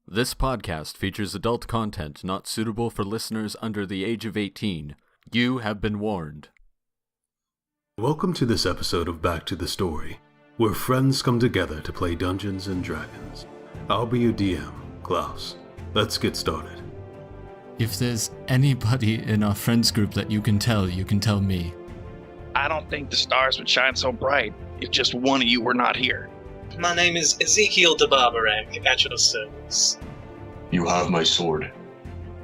This podcast features adult content not suitable for listeners under the age of 18. You have been warned. Welcome to this episode of Back to the Story, where friends come together to play Dungeons and Dragons. I'll be your DM, Klouse. Let's get started. If there's anybody in our friends group that you can tell me. I don't think the stars would shine so bright if just one of you were not here. My name is Ezekiel de Barbarek, at your service. You have my sword.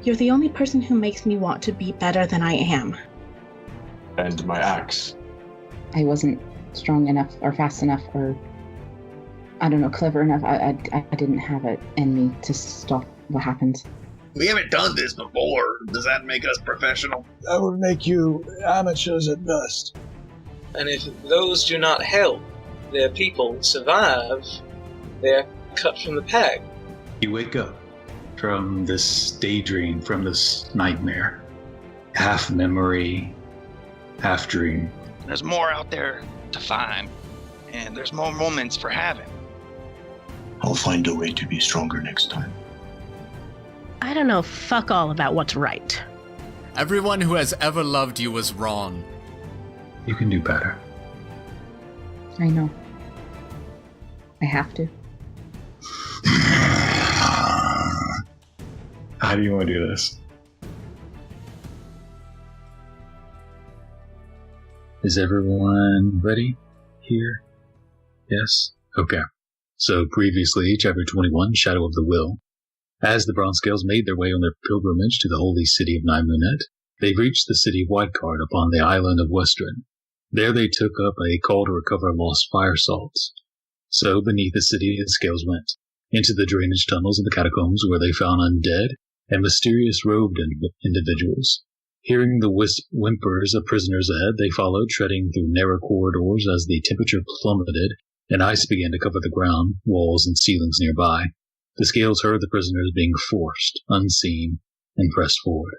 You're the only person who makes me want to be better than I am. And my axe. I wasn't strong enough or fast enough or, clever enough. I didn't have it in me to stop what happened. We haven't done this before. Does that make us professional? That would make you amateurs at best. And if those do not help their people survive, they're cut from the pack. You wake up from this daydream, from this nightmare. Half memory, half dream. There's more out there to find, and there's more moments for having. I'll find a way to be stronger next time. I don't know fuck all about what's right. Everyone who has ever loved you was wrong. You can do better. I know. I have to. How do you want to do this? Is everyone ready here? Yes? Okay. So previously, chapter 21, Shadow of the Will. As the Bronze Scales made their way on their pilgrimage to the holy city of Nymunet, they reached the city of Whitecard upon the island of Western. There they took up a call to recover lost fire salts. So beneath the city the Scales went, into the drainage tunnels of the catacombs where they found undead and mysterious robed individuals. Hearing the whimpers of prisoners ahead, they followed, treading through narrow corridors as the temperature plummeted and ice began to cover the ground, walls, and ceilings nearby. The Scales heard the prisoners being forced, unseen, and pressed forward.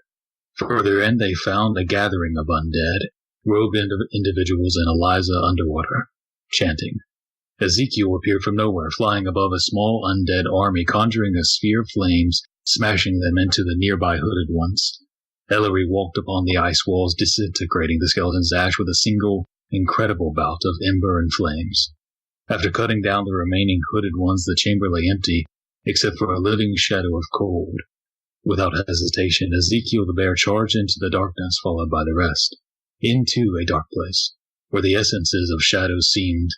Further in, they found a gathering of undead, robed individuals and Eliza underwater, chanting. Ezekiel appeared from nowhere, flying above a small undead army, conjuring a sphere of flames, smashing them into the nearby hooded ones. Ellory walked upon the ice walls, disintegrating the skeleton's ash with a single, incredible bout of ember and flames. After cutting down the remaining hooded ones, the chamber lay empty, except for a living shadow of cold. Without hesitation, Ezekiel the bear charged into the darkness, followed by the rest. Into a dark place, where the essences of shadows seemed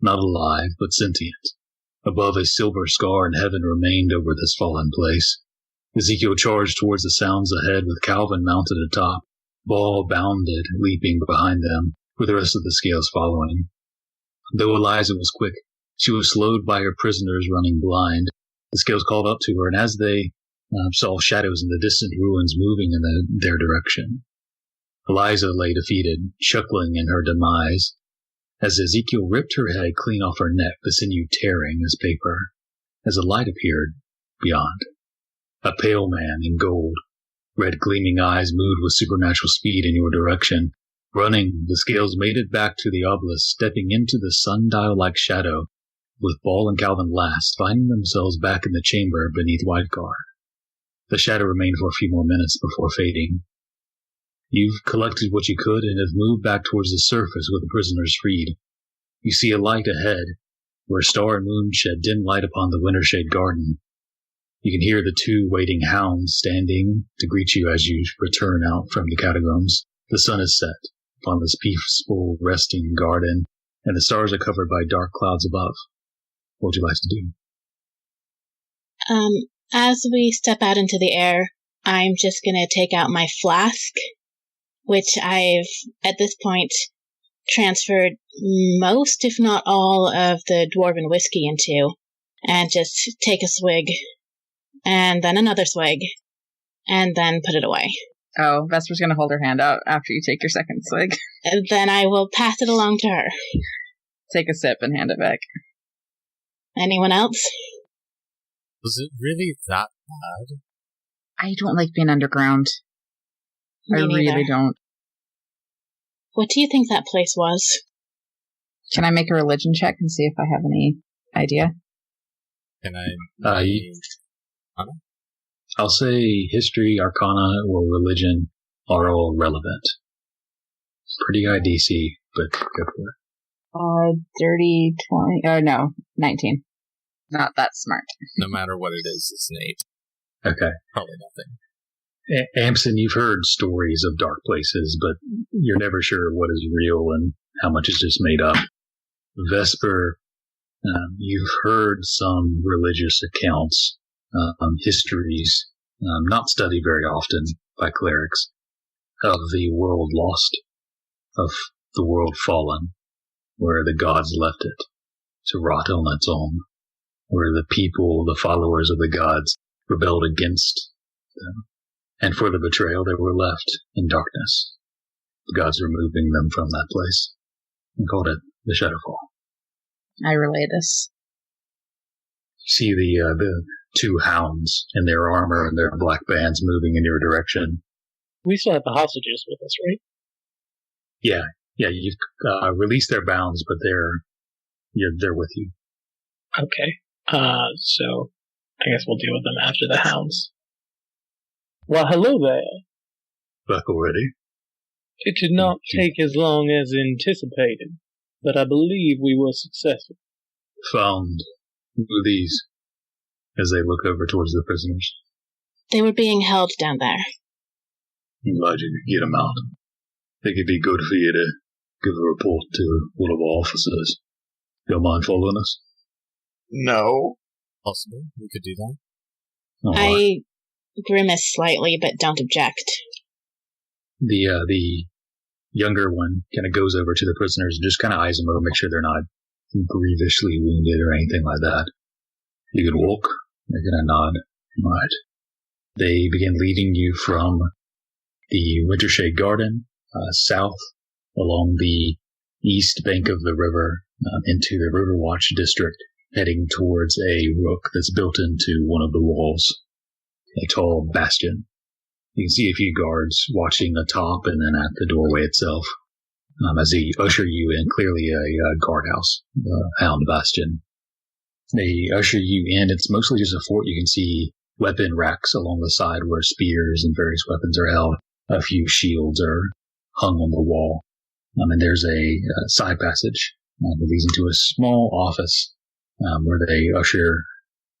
not alive, but sentient. Above, a silver scar in heaven remained over this fallen place. Ezekiel charged towards the sounds ahead, with Kalvyn mounted atop. Ball bounded, leaping behind them, with the rest of the Scales following. Though Eliza was quick, she was slowed by her prisoners running blind. The Scales called up to her, and as they saw shadows in the distant ruins moving in their direction, Eliza lay defeated, chuckling in her demise, as Ezekiel ripped her head clean off her neck, the sinew tearing as paper, as a light appeared beyond. A pale man in gold, red gleaming eyes moved with supernatural speed in your direction. Running, the Scales made it back to the obelisk, stepping into the sundial-like shadow, with Ball and Kalvyn last, finding themselves back in the chamber beneath Whitecard. The shadow remained for a few more minutes before fading. You've collected what you could and have moved back towards the surface with the prisoners freed. You see a light ahead, where star and moon shed dim light upon the Wintershade garden. You can hear the two waiting hounds standing to greet you as you return out from the catacombs. The sun is set upon this peaceful resting garden, and the stars are covered by dark clouds above. What would you like to do? As we step out into the air, I'm just gonna take out my flask, which I've, at this point, transferred most, if not all, of the dwarven whiskey into, and just take a swig, and then another swig, and then put it away. Oh, Vesper's gonna hold her hand out after you take your second swig. And then I will pass it along to her. Take a sip and hand it back. Anyone else? Was it really that bad? I don't like being underground. Me I really neither. don't. What do you think that place was? Can I make a religion check and see if I have any idea? Can I? I'll say history, arcana, or religion are all relevant. Pretty high DC, but go for it. Dirty 20. No, 19. Not that smart. No matter what it is, it's an 8. Okay. Probably nothing. Amsen, you've heard stories of dark places, but you're never sure what is real and how much is just made up. Vesper, you've heard some religious accounts, histories, not studied very often by clerics, of the world lost, of the world fallen, where the gods left it to rot on its own, where the people, the followers of the gods, rebelled against them. And for the betrayal, they were left in darkness. The gods removing them from that place and called it the Shadowfall. I relay this. You see the two hounds in their armor and their black bands moving in your direction. We still have the hostages with us, right? Yeah, you've released their bounds, but they're with you. Okay. So I guess we'll deal with them after the hounds. Well, hello there. Back already? It did not take as long as anticipated, but I believe we were successful. Found who are these? As they look over towards the prisoners. They were being held down there. I'm glad you could get them out. I think it'd be good for you to give a report to one of our officers. Don't mind following us? No. Possible. We could do that. I grimace slightly, but don't object. The younger one kind of goes over to the prisoners and just kind of eyes them over, make sure they're not grievously wounded or anything like that. You can walk. They're going to nod. Right. They begin leading you from the Wintershade Garden south along the east bank of the river into the Riverwatch district, heading towards a rook that's built into one of the walls. A tall bastion. You can see a few guards watching atop and then at the doorway itself as they usher you in, clearly a guardhouse, hound bastion. They usher you in. It's mostly just a fort. You can see weapon racks along the side where spears and various weapons are held. A few shields are hung on the wall. And there's a side passage that leads into a small office where they usher,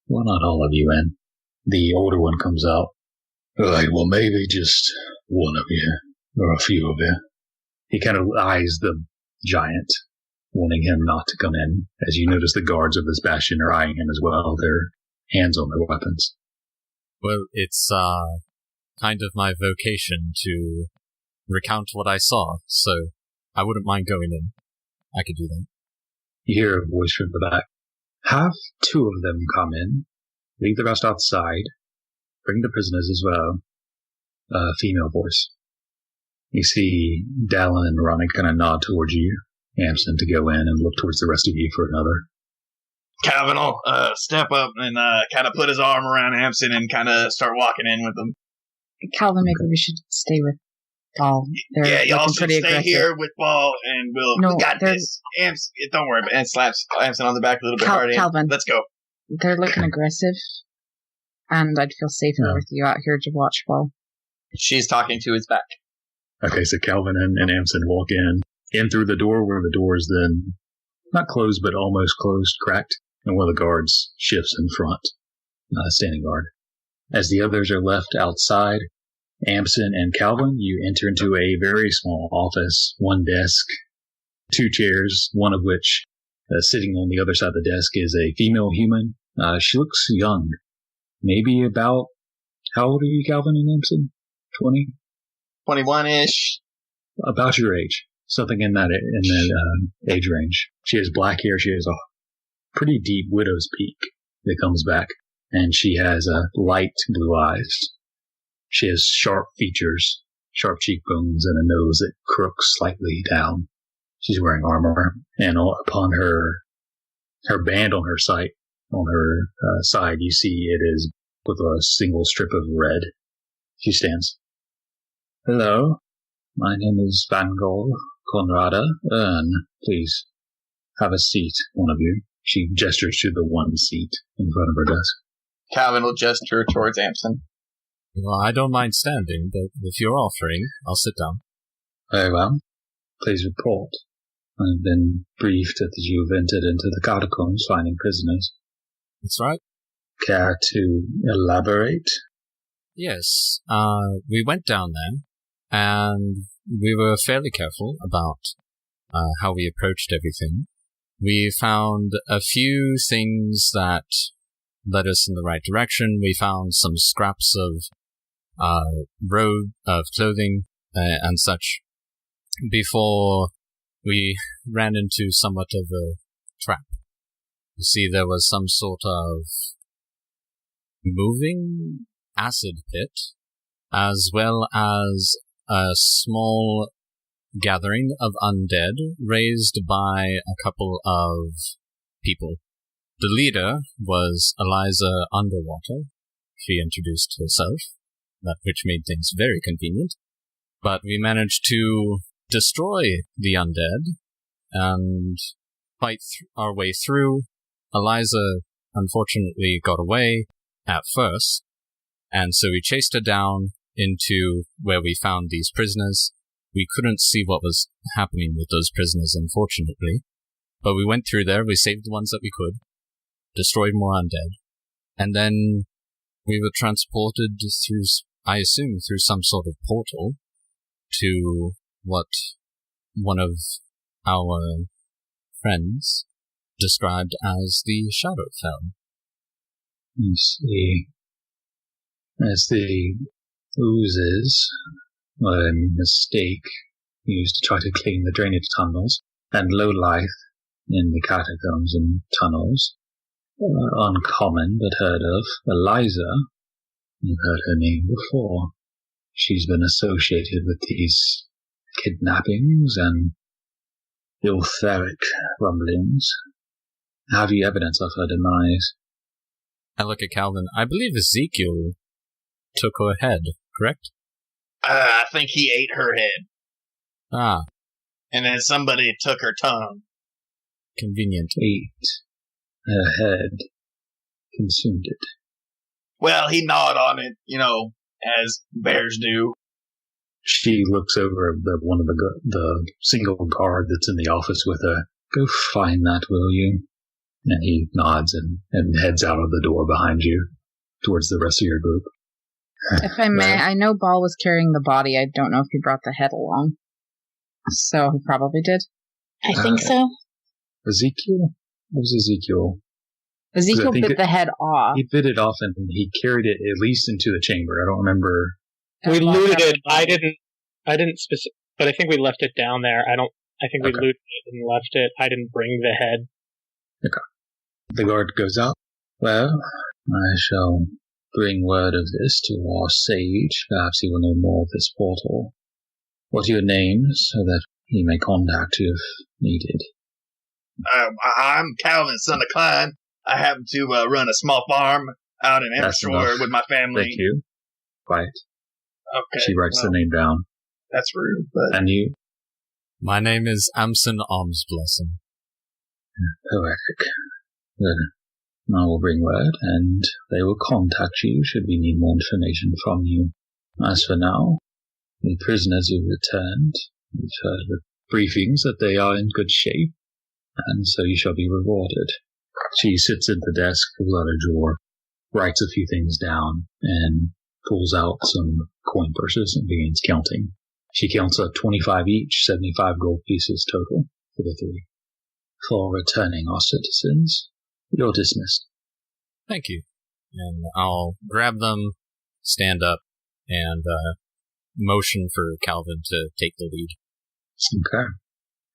well, not all of you in. The older one comes out. Right, well, maybe just one of you, or a few of you. He kind of eyes the giant, wanting him not to come in. As you notice, the guards of this bastion are eyeing him as well, their hands on their weapons. Well, it's kind of my vocation to recount what I saw, so I wouldn't mind going in. I could do that. You hear a voice from the back. Have two of them come in. Leave the rest outside. Bring the prisoners as well. Female voice. You see Dallin and Ronnie kind of nod towards you, Amsen, to go in and look towards the rest of you for another. Kalvyn will step up and kind of put his arm around Amsen and kind of start walking in with him. Kalvyn, maybe we should stay with Paul. Yeah, y'all should stay here with Paul, and we got this. Amsen, don't worry, and slaps Amsen on the back a little bit hard. Kalvyn, let's go. They're looking aggressive, and I'd feel safer with you out here to watch Paul. She's talking to his back. Okay, so Kalvyn and Amsen walk in through the door where the door is then not closed, but almost closed, cracked, and one of the guards shifts in front, standing guard. As the others are left outside, Amsen and Kalvyn, you enter into a very small office, one desk, two chairs, one of which sitting on the other side of the desk is a female human. She looks young, maybe about, how old are you, Kalvyn and Amsen? 20? 21-ish. About your age. Something in that age range. She has black hair. She has a pretty deep widow's peak that comes back. And she has light blue eyes. She has sharp features, sharp cheekbones, and a nose that crooks slightly down. She's wearing armor. And upon her band on her side, you see it is with a single strip of red. She stands. Hello. My name is Vangol Conrada. Please have a seat, one of you. She gestures to the one seat in front of her desk. Kalvyn will gesture towards Amsen. Well, I don't mind standing, but if you're offering, I'll sit down. Very well. Please report. I've been briefed that you have entered into the catacombs finding prisoners. That's right. Care to elaborate? Yes. We went down there, and we were fairly careful about how we approached everything. We found a few things that led us in the right direction. We found some scraps of clothing, and such before we ran into somewhat of a trap. You see, there was some sort of moving acid pit, as well as a small gathering of undead raised by a couple of people. The leader was Eliza Underwater. She introduced herself, that which made things very convenient. But we managed to destroy the undead and fight our way through. Eliza unfortunately got away at first, and so we chased her down into where we found these prisoners. We couldn't see what was happening with those prisoners, unfortunately, but we went through there, we saved the ones that we could, destroyed more undead, and then we were transported through, I assume, through some sort of portal to what one of our friends described as the Shadowfell. You see, as the oozes were a mistake used to try to clean the drainage tunnels, and low life in the catacombs and tunnels are uncommon but heard of. Eliza, you've heard her name before. She's been associated with these kidnappings and etheric rumblings. Have you evidence of her demise? I look at Kalvyn. I believe Ezekiel took her head, correct? I think he ate her head. Ah. And then somebody took her tongue. Convenient. Ate her head. Consumed it. Well, he gnawed on it, as bears do. She looks over one of the single guard that's in the office with her. Go find that, will you? And he nods and heads out of the door behind you towards the rest of your group. If I may, I know Ball was carrying the body. I don't know if he brought the head along. So he probably did. I think so. Ezekiel? What was Ezekiel? Ezekiel bit the head off. He bit it off and he carried it at least into the chamber. I don't remember. We looted it. I didn't specific, but I think we left it down there. I think we looted it and left it. I didn't bring the head. Okay. The guard goes out. Well, I shall bring word of this to our sage. Perhaps he will know more of this portal. What are your names, so that he may contact you if needed? I'm Kalvyn, son of Klein. I happen to run a small farm out in Amsterdam with my family. Thank you. Quiet. Okay. She writes the name down. That's rude, but... And you? My name is Amsen Almsblossom. Poetic. Good. I will bring word, and they will contact you should we need more information from you. As for now, the prisoners who returned, we've heard the briefings that they are in good shape, and so you shall be rewarded. She sits at the desk, pulls out a drawer, writes a few things down, and pulls out some coin purses and begins counting. She counts up 25 each, 75 gold pieces total for the three. For returning our citizens, you're dismissed. Thank you. And I'll grab them, stand up, and motion for Kalvyn to take the lead. Okay.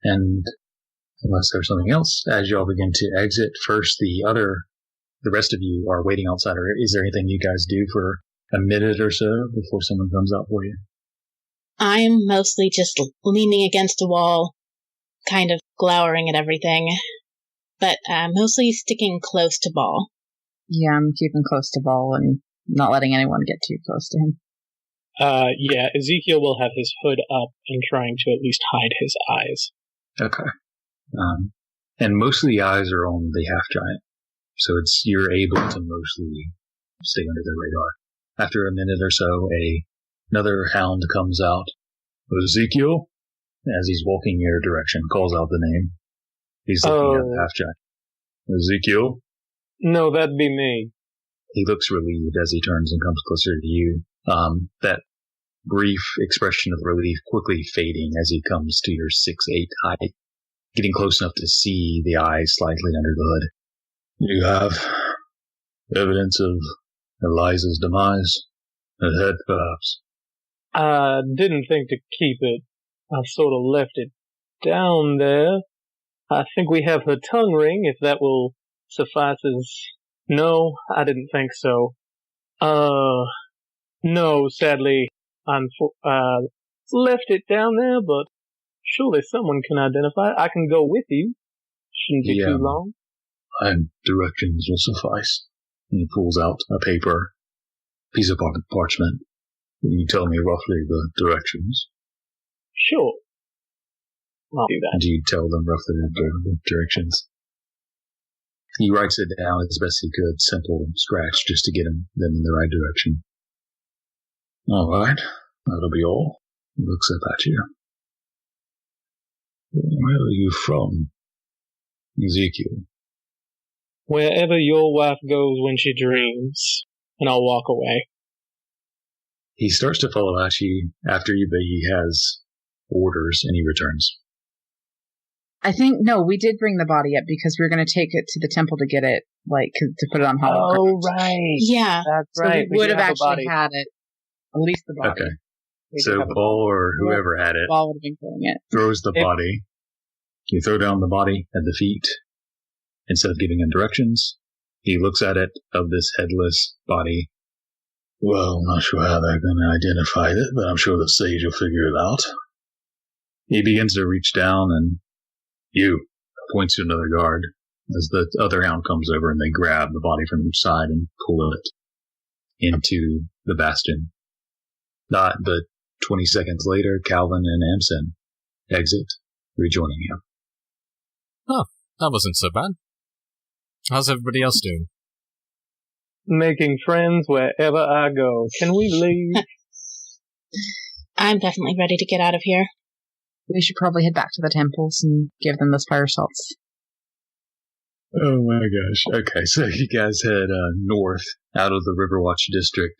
And unless there's something else, as you all begin to exit, first the rest of you are waiting outside. Is there anything you guys do for a minute or so before someone comes out for you? I'm mostly just leaning against a wall, kind of glowering at everything, but mostly sticking close to Ball. Yeah, I'm keeping close to Ball and not letting anyone get too close to him. Yeah, Ezekiel will have his hood up and trying to at least hide his eyes. Okay. And most of the eyes are on the half-giant, so you're able to mostly stay under their radar. After a minute or so, another hound comes out. Ezekiel, as he's walking your direction, calls out the name. He's looking at Half-Jack. Ezekiel? No, that'd be me. He looks relieved as he turns and comes closer to you. That brief expression of relief quickly fading as he comes to your 6'8" height, getting close enough to see the eyes slightly under the hood. You have evidence of Eliza's demise? Her head, perhaps? I didn't think to keep it. I've sort of left it down there. I think we have her tongue ring, if that will suffice as... No, I didn't think so. No, sadly, left it down there, but surely someone can identify it. I can go with you. Shouldn't be too long. Directions will suffice. He pulls out a piece of parchment. Can you tell me roughly the directions? Sure. I'll do that. Do you tell them roughly the directions? He writes it down as best he could, simple scratch, just to get them in the right direction. All right, that'll be all. He looks up at you. Where are you from, Ezekiel? Wherever your wife goes when she dreams, and I'll walk away. He starts to follow at you after you, but he has orders, and he returns. I think, no, we did bring the body up because we were going to take it to the temple to get it, to put it on holocaust. Oh, right. Yeah. That's right. We would have actually had it. At least the body. Okay. So Paul or whoever had it Paul would have been killing it. Throws the body. You throw down the body at the feet. Instead of giving him directions, he looks at it, of this headless body. Well, I'm not sure how they're going to identify it, but I'm sure the sage will figure it out. He begins to reach down and points to another guard as the other hound comes over and they grab the body from each side and pull it into the bastion. Not but 20 seconds later, Kalvyn and Amsen exit, rejoining him. Oh, that wasn't so bad. How's everybody else doing? Making friends wherever I go. Can we leave? I'm definitely ready to get out of here. We should probably head back to the temples and give them those fire salts. Oh my gosh. Okay, so you guys head north out of the Riverwatch district,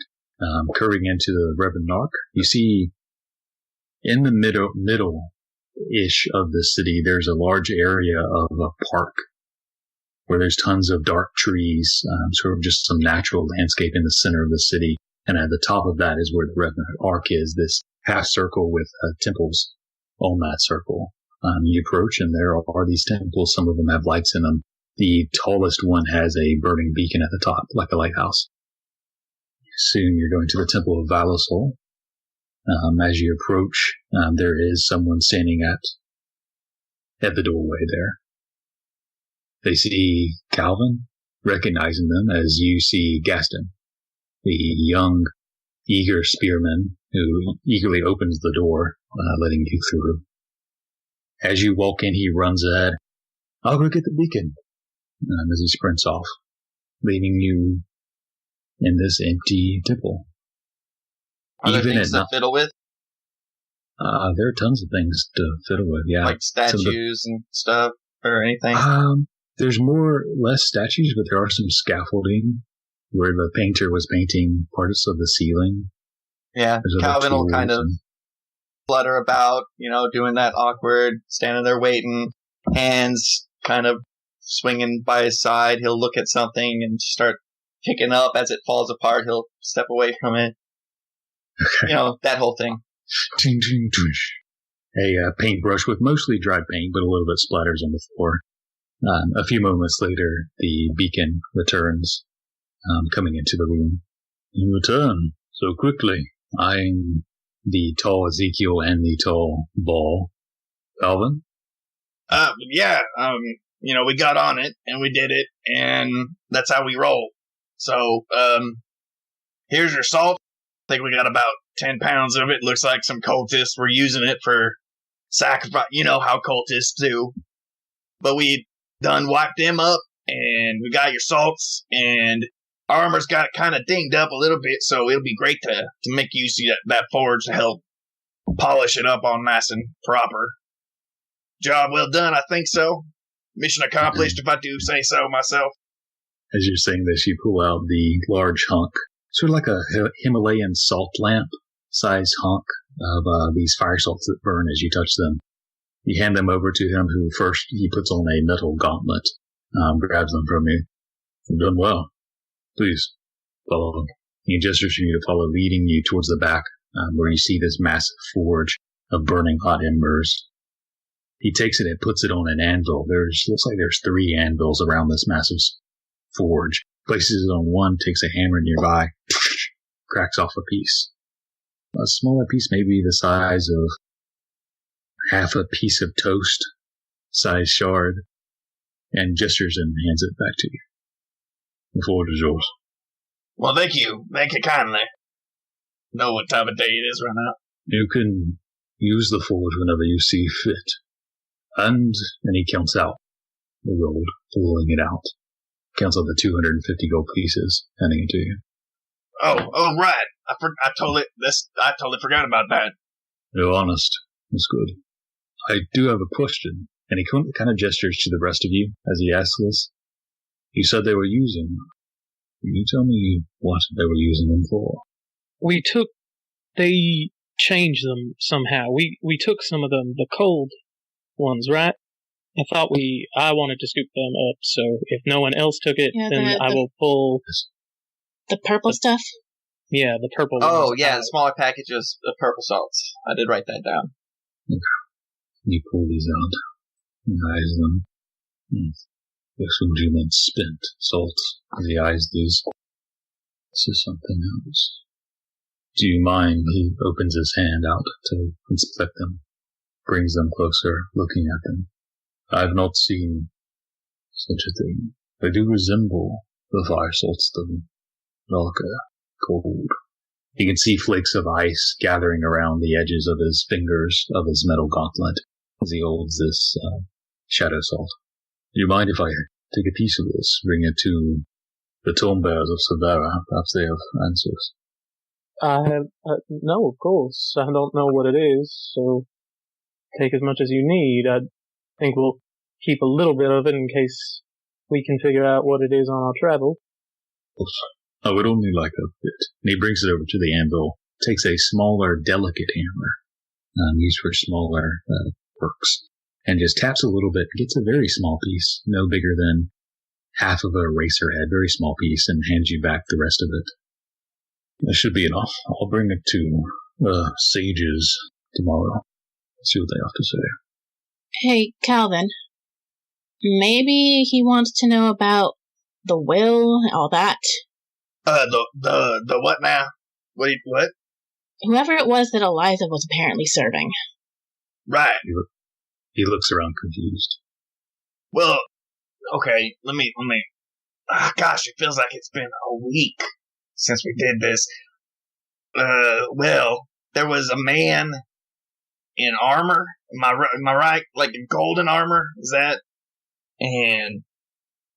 curving into the Reverend Narc. You see in the middle-ish of the city, there's a large area of a park where there's tons of dark trees, sort of just some natural landscape in the center of the city. And at the top of that is where the Reverend Arc is, this half circle with temples on that circle. You approach and there are these temples. Some of them have lights in them. The tallest one has a burning beacon at the top, like a lighthouse. Soon you're going to the Temple of Valasol. As you approach, there is someone standing at the doorway there. They see Kalvyn, recognizing them as you see Gaston, the young, eager spearman who eagerly opens the door, letting you through. As you walk in, he runs ahead. I'll go get the beacon, as he sprints off, leaving you in this empty temple. Are there things to fiddle with? There are tons of things to fiddle with, yeah. Like statues and stuff, or anything? There's less statues, but there are some scaffolding where the painter was painting parts of the ceiling. Yeah, Kalvyn will kind of flutter about, doing that awkward, standing there waiting, hands kind of swinging by his side. He'll look at something and start picking up as it falls apart. He'll step away from it. Okay. That whole thing. Ting, ting, ting. A paintbrush with mostly dried paint, but a little bit splatters on the floor. A few moments later, the beacon returns, coming into the room. You return so quickly, eyeing the tall Ezekiel and the tall Ball. Kalvyn? Yeah, we got on it, and we did it, and that's how we roll. So, here's your salt. I think we got about 10 pounds of it. Looks like some cultists were using it for sacrifice. You know how cultists do. But we done wiped them up, and we got your salts, and armor's got kind of dinged up a little bit, so it'll be great to make use of that forge to help polish it up all nice and proper. Job well done, I think so. Mission accomplished, if I do say so myself. As you're saying this, you pull out the large hunk, sort of like a Himalayan salt lamp size hunk of these fire salts that burn as you touch them. You hand them over to him, who first he puts on a metal gauntlet, grabs them from you. You've done well. Please, follow him. He gestures for you to follow, leading you towards the back, where you see this massive forge of burning hot embers. He takes it and puts it on an anvil. Looks like there's 3 anvils around this massive forge. Places it on one, takes a hammer nearby, cracks off a piece. A smaller piece, maybe the size of half a piece of toast, size shard, and gestures and hands it back to you. The forge is yours. Well, thank you. Thank you kindly. Know what time of day it is right now. You can use the forge whenever you see fit. And he counts out the gold, pulling it out. Counts out the 250 gold pieces, handing it to you. Oh, right. I totally forgot about that. You're honest. That's good. I do have a question. And he kind of gestures to the rest of you as he asks this. You said they were using them. Can you tell me what they were using them for? They changed them somehow. We took some of them, the cold ones, right? I wanted to scoop them up, so if no one else took it, then I will pull... The purple stuff? Yeah, the purple ones. Oh, yeah, the smaller packages of purple salts. I did write that down. Okay. You pull these out. You eyes them. Assumed you meant spent salts. As he eyes these. This is something else. Do you mind? He opens his hand out to inspect them. Brings them closer, looking at them. I've not seen such a thing. They do resemble the fire salts, though. Darker, cold. You can see flakes of ice gathering around the edges of his fingers of his metal gauntlet as he holds this shadow salt. Do you mind if I take a piece of this, bring it to the tomb bearers of Severa? Perhaps they have answers. No, of course. I don't know what it is, so take as much as you need. I think we'll keep a little bit of it in case we can figure out what it is on our travel. I would only like a bit. And he brings it over to the anvil, takes a smaller, delicate hammer, used for smaller works, and just taps a little bit, gets a very small piece, no bigger than half of a racer head, very small piece, and hands you back the rest of it. That should be enough. I'll bring it to sages tomorrow. See what they have to say. Hey, Kalvyn. Maybe he wants to know about the will, all that. The what now? What? Whoever it was that Eliza was apparently serving. Right. He looks around confused. Well, okay, let me. Gosh, it feels like it's been a week since we did this. Well, there was a man in armor. Am I right? Like in golden armor? Is that? And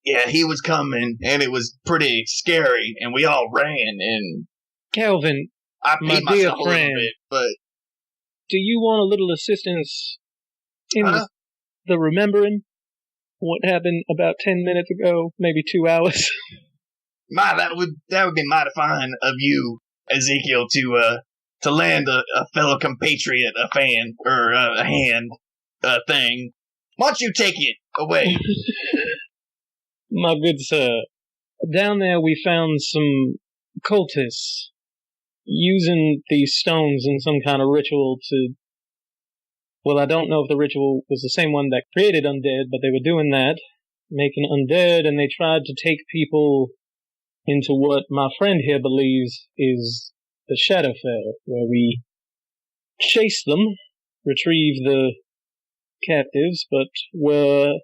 yeah, he was coming, and it was pretty scary, and we all ran. And Kalvyn, I my beat dear myself friend, a little bit, but do you want a little assistance in the remembering what happened about 10 minutes ago, maybe 2 hours? That would be mighty fine of you, Ezekiel, to lend a fellow compatriot a fan or a hand thing. Why don't you take it away? My good sir, down there we found some cultists using these stones in some kind of ritual to... Well, I don't know if the ritual was the same one that created undead, but they were doing that, making undead, and they tried to take people into what my friend here believes is the Shadowfell, where we chase them, retrieve the captives, but were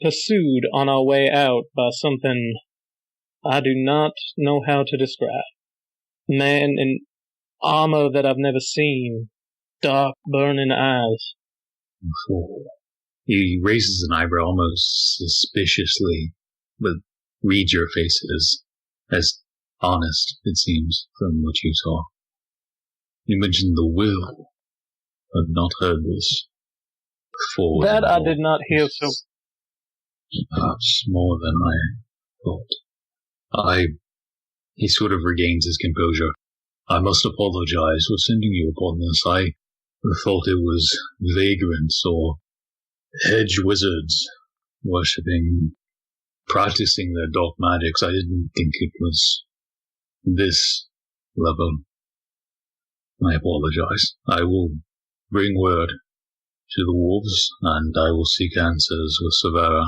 pursued on our way out by something I do not know how to describe. Man in armor that I've never seen, dark, burning eyes. He raises an eyebrow almost suspiciously, but reads your faces as honest, it seems, from what you saw. You mentioned the will. I've not heard this before. That I did not hear, so... Perhaps more than I thought. He sort of regains his composure. I must apologize for sending you upon this. I thought it was vagrants or hedge wizards worshipping, practicing their dark magics. I didn't think it was this level. I apologize. I will bring word to the wolves, and I will seek answers with Severa.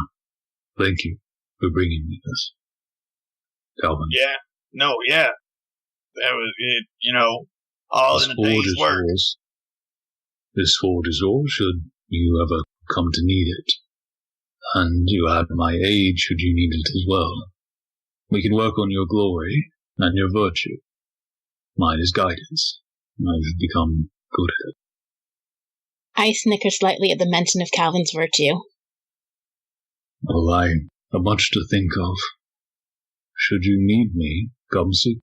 Thank you for bringing me this, Kalvyn. Yeah. No, yeah. That was it, all in a day's work. This sword is yours should you ever come to need it. And you have my aid should you need it as well. We can work on your glory and your virtue. Mine is guidance. I've become good at it. I snicker slightly at the mention of Kalvyn's virtue. Well, I have much to think of. Should you need me, come see.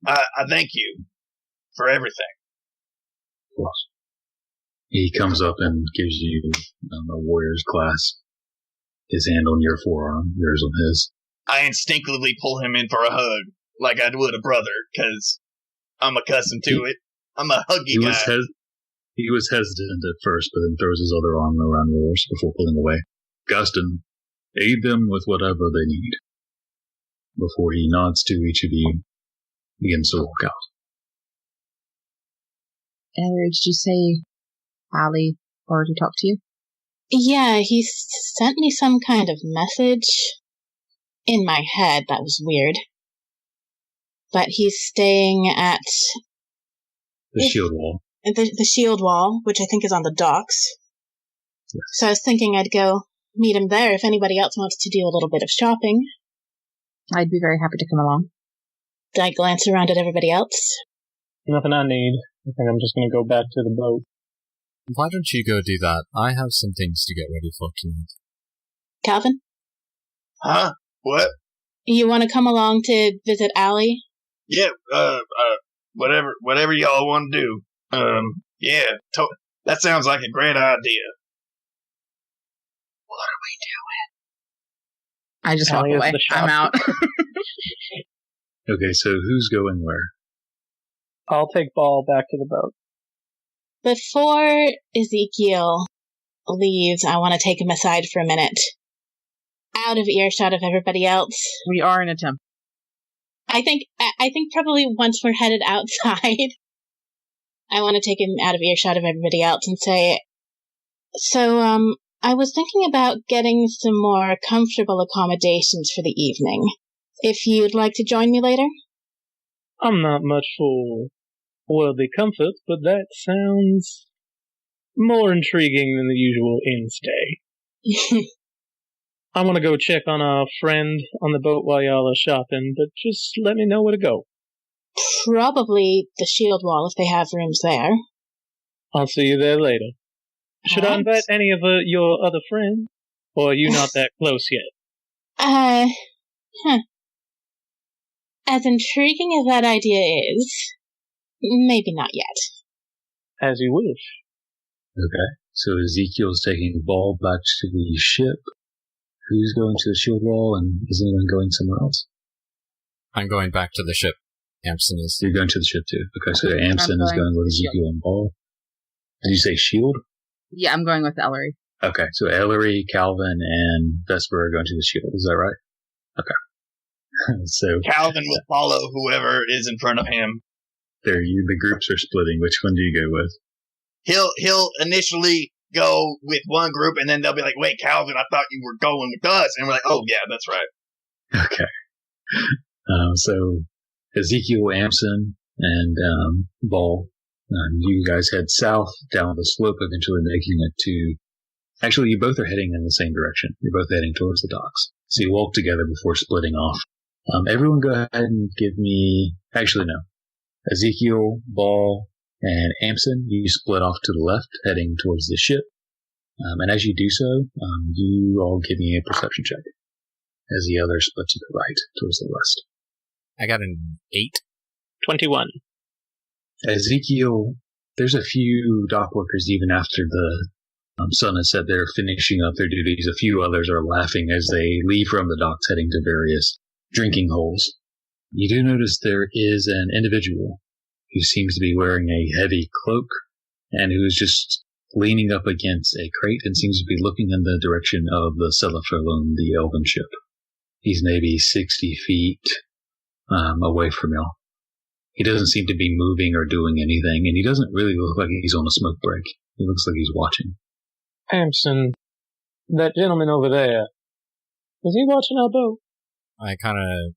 I thank you for everything. Of course. He comes up and gives you a warrior's clasp. His hand on your forearm, yours on his. I instinctively pull him in for a hug, like I would a brother, because I'm accustomed to it. I'm a huggy guy. He was hesitant at first, but then throws his other arm around yours before pulling away. Gustin, aid them with whatever they need. Before he nods to each of you, begins to walk out. Did you say Ali already talked to you? Yeah, he sent me some kind of message. In my head, that was weird. But he's staying at... The shield wall. The shield wall, which I think is on the docks. Yes. So I was thinking I'd go meet him there if anybody else wants to do a little bit of shopping. I'd be very happy to come along. Did I glance around at everybody else? Nothing I need. I think I'm just going to go back to the boat. Why don't you go do that? I have some things to get ready for tonight. Kalvyn? Huh? What? You want to come along to visit Ali? Yeah, whatever y'all want to do. Yeah, that sounds like a great idea. What are we doing? I just walk away. I'm out. Okay, so who's going where? I'll take Ball back to the boat. Before Ezekiel leaves, I want to take him aside for a minute. Out of earshot of everybody else. We are in a temple. I think probably once we're headed outside, I want to take him out of earshot of everybody else and say, so, I was thinking about getting some more comfortable accommodations for the evening. If you'd like to join me later? I'm not much for worldly comfort, but that sounds more intriguing than the usual inn stay. I want to go check on our friend on the boat while y'all are shopping, but just let me know where to go. Probably the shield wall if they have rooms there. I'll see you there later. Should I invite any of your other friends? Or are you not that close yet? As intriguing as that idea is, maybe not yet. As you wish. Okay, so Ezekiel's taking Ball back to the ship. Who's going to the shield wall, and is anyone going somewhere else? I'm going back to the ship. Amsen is. You're going to the ship too. Okay, so Amsen is going with Ezekiel and Ball. Did you say shield? Yeah, I'm going with Ellory. Okay, so Ellory, Kalvyn, and Vesper are going to the shield. Is that right? Okay. So Kalvyn will follow whoever is in front of him. There, the groups are splitting. Which one do you go with? He'll initially go with one group, and then they'll be like, "Wait, Kalvyn, I thought you were going with us," and we're like, "Oh yeah, that's right." Okay. So Ezekiel, Amsen, and Ball. You guys head south down the slope, eventually making it to... Actually, you both are heading in the same direction. You're both heading towards the docks. So you walk together before splitting off. Everyone go ahead and give me... Actually, no. Ezekiel, Ball, and Amsen, you split off to the left, heading towards the ship. And as you do so, you all give me a perception check, as the other split to the right, towards the west. I got an 8. 21. Ezekiel, there's a few dock workers even after the sun has set. They're finishing up their duties. A few others are laughing as they leave from the docks heading to various drinking holes. You do notice there is an individual who seems to be wearing a heavy cloak and who's just leaning up against a crate and seems to be looking in the direction of the Cellophilon, the elven ship. He's maybe 60 feet away from y'all. He doesn't seem to be moving or doing anything, and he doesn't really look like he's on a smoke break. He looks like he's watching. Amsen, that gentleman over there, is he watching our boat? I kind of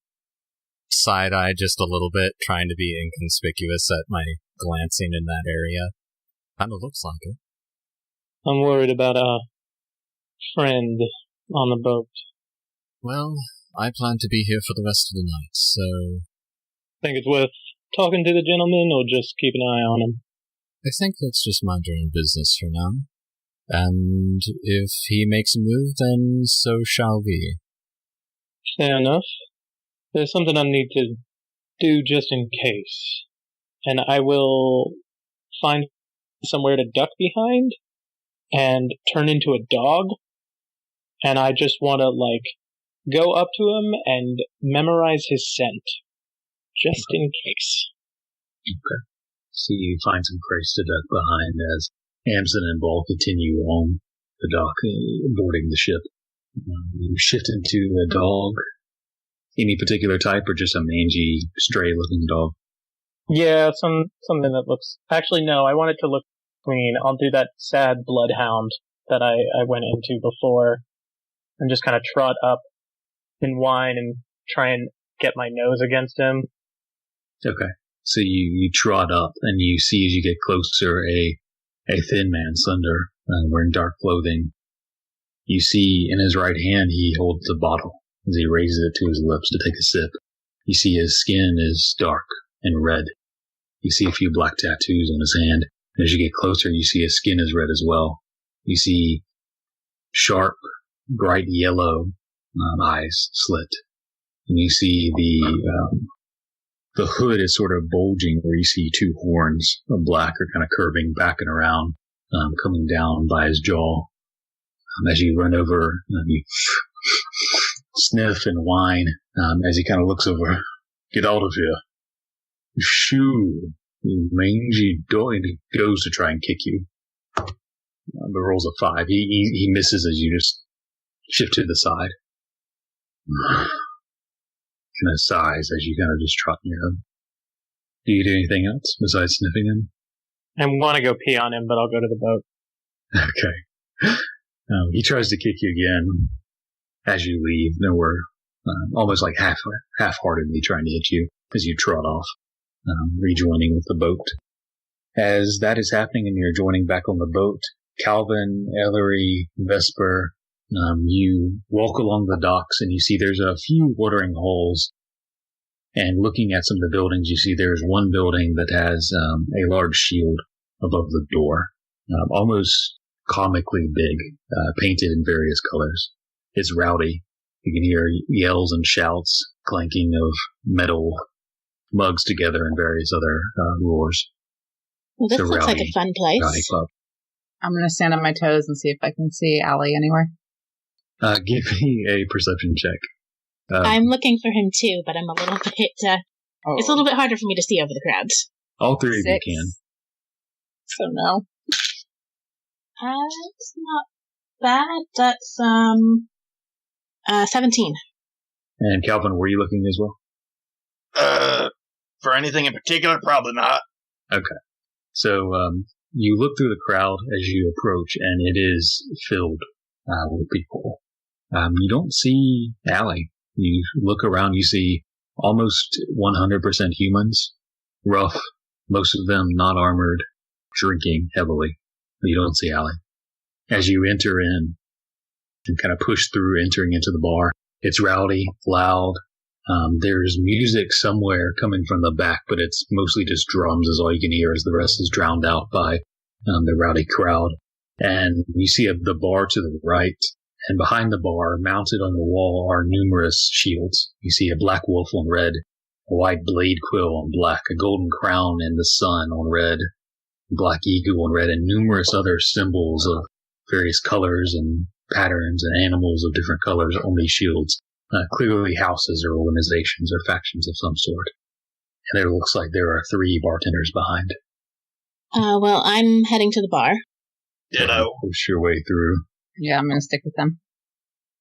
side-eye just a little bit, trying to be inconspicuous at my glancing in that area. Kind of looks like it. I'm worried about our friend on the boat. Well, I plan to be here for the rest of the night, so... Think it's worth talking to the gentleman, or just keep an eye on him? I think let's just mind our own business for now. And if he makes a move, then so shall we. Fair enough. There's something I need to do just in case. And I will find somewhere to duck behind and turn into a dog. And I just want to, go up to him and memorize his scent. Just in case. Okay. So you find some crates to duck behind as Amsen and Ball continue on the dock, boarding the ship. You shift into a dog. Any particular type, or just a mangy, stray-looking dog? Yeah, something that looks... Actually, no, I want it to look clean. I'll do that sad bloodhound that I went into before, and just kind of trot up and whine and try and get my nose against him. Okay. So you trot up, and you see as you get closer a thin man, slender, wearing dark clothing. You see in his right hand he holds a bottle as he raises it to his lips to take a sip. You see his skin is dark and red. You see a few black tattoos on his hand. And as you get closer, you see his skin is red as well. You see sharp, bright yellow eyes slit. And you see the hood is sort of bulging where you see two horns of black are kind of curving back and around, coming down by his jaw. As you run over, you sniff and whine as he kind of looks over. Get out of here. Shoo, you mangy dog. He goes to try and kick you. But rolls a 5. He misses as you just shift to the side. Kind of sighs as you kind of just trot near him. Do you do anything else besides sniffing him? I want to go pee on him, but I'll go to the boat. Okay. He tries to kick you again as you leave. Nowhere, almost like half-heartedly trying to hit you as you trot off, rejoining with the boat. As that is happening and you're joining back on the boat, Kalvyn, Ellory, Vesper, you walk along the docks and you see there's a few watering holes. And looking at some of the buildings, you see there's one building that has a large shield above the door, almost comically big, painted in various colors. It's rowdy. You can hear yells and shouts, clanking of metal mugs together and various other roars. Well, this looks like a fun place. Rowdy club. I'm going to stand on my toes and see if I can see Allie anywhere. Give me a perception check. I'm looking for him too, but I'm a little bit, it's a little bit harder for me to see over the crowds. All three 6. of you can. So no. It's not bad. That's, 17. And Kalvyn, were you looking as well? For anything in particular, probably not. Okay. So, you look through the crowd as you approach, and it is filled with people. You don't see Allie. You look around, you see almost 100% humans, rough, most of them not armored, drinking heavily. But you don't see Allie. As you enter in and kind of push through, entering into the bar, it's rowdy, loud. There's music somewhere coming from the back, but it's mostly just drums is all you can hear as the rest is drowned out by the rowdy crowd. And you see the bar to the right, and behind the bar, mounted on the wall, are numerous shields. You see a black wolf on red, a white blade quill on black, a golden crown in the sun on red, black eagle on red, and numerous other symbols of various colors and patterns and animals of different colors on these shields. Clearly houses or organizations or factions of some sort. And it looks like there are 3 bartenders behind. Well, I'm heading to the bar. Ditto. Push your way through. Yeah, I'm going to stick with them.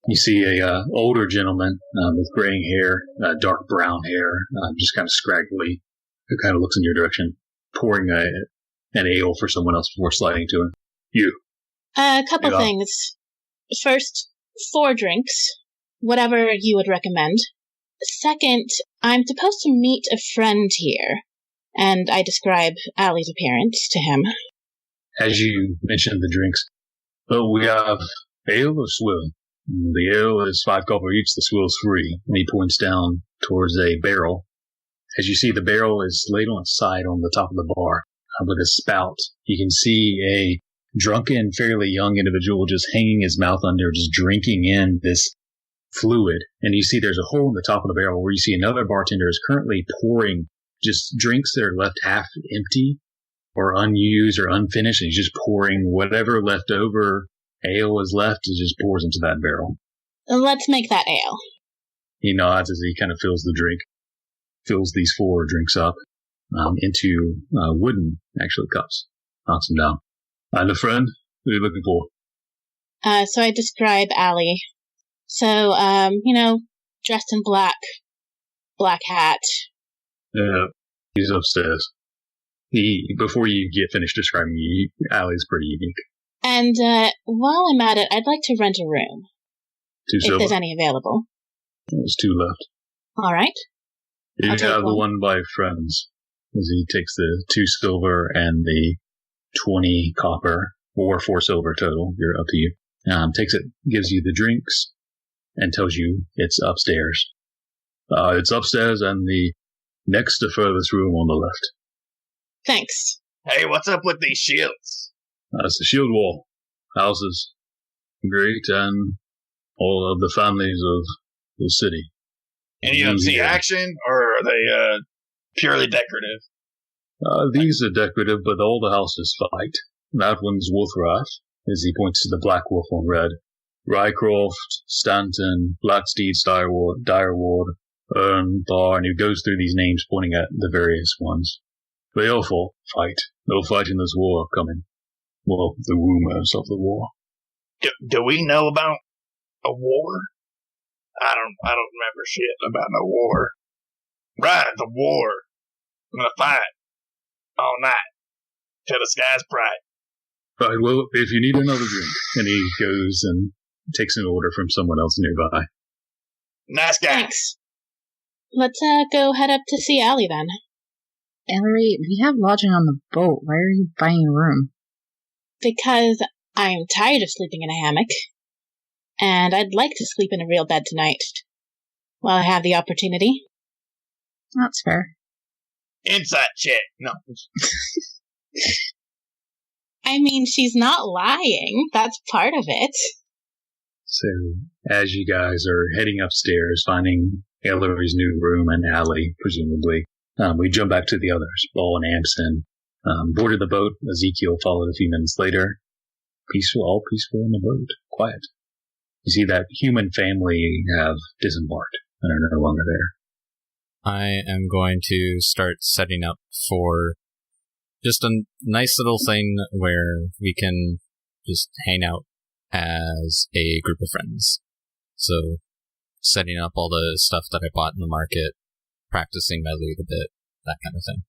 You see a older gentleman with graying hair, dark brown hair, just kind of scraggly, who kind of looks in your direction, pouring an ale for someone else before sliding to him. You. A couple things. First, 4 drinks, whatever you would recommend. Second, I'm supposed to meet a friend here, and I describe Allie's appearance to him. As you mentioned the drinks, well, we have ale or swill. The ale is 5 copper each, the swill is free. And he points down towards a barrel. As you see, the barrel is laid on its side on the top of the bar with a spout. You can see a drunken, fairly young individual just hanging his mouth under, just drinking in this fluid. And you see there's a hole in the top of the barrel where you see another bartender is currently pouring just drinks that are left half empty or unused or unfinished, and he's just pouring whatever leftover ale is left, he just pours into that barrel. Let's make that ale. He nods as he kind of fills the drink, fills these 4 drinks up into wooden, actually, cups. Knocks them down. And a friend, what are you looking for? So I describe Allie. So, dressed in black hat. Yeah, he's upstairs. Before you get finished describing you, Allie's pretty unique. And while I'm at it, I'd like to rent a room. 2 silver. If there's any available. There's 2 left. All right. You have the one by friends. As he takes the 2 silver and the 20 copper, or 4 silver total. You're up to you. Takes it, gives you the drinks, and tells you it's upstairs. It's upstairs and the next to furthest room on the left. Thanks. Hey, what's up with these shields? That's the shield wall. Houses. Great, and all of the families of the city. Any of them see action, or are they purely decorative? These are decorative, but all the houses fight. That one's Wolfrath, as he points to the black wolf on red. Rycroft, Stanton, Blacksteed, Direward, Ern, Bar, and he goes through these names pointing at the various ones. They all fight. They'll fight in this war coming. Well, the rumors of the war. Do we know about a war? I don't remember shit about no war. Right, the war. I'm gonna fight all night till the sky's bright. Right, well, if you need another drink, and he goes and takes an order from someone else nearby. Nice guy. Thanks. Let's go head up to see Allie then. Ellory, we have lodging on the boat. Why are you buying a room? Because I'm tired of sleeping in a hammock, and I'd like to sleep in a real bed tonight, while I have the opportunity. That's fair. Inside check. No. I mean, she's not lying. That's part of it. So, as you guys are heading upstairs, finding Ellory's new room and Allie, presumably, we jump back to the others. Ball and Amsen boarded the boat. Ezekiel followed a few minutes later. Peaceful, all peaceful on the boat. Quiet. You see that human family have disembarked and are no longer there. I am going to start setting up for just a nice little thing where we can just hang out as a group of friends. So, setting up all the stuff that I bought in the market, practicing my loot a bit, that kind of thing.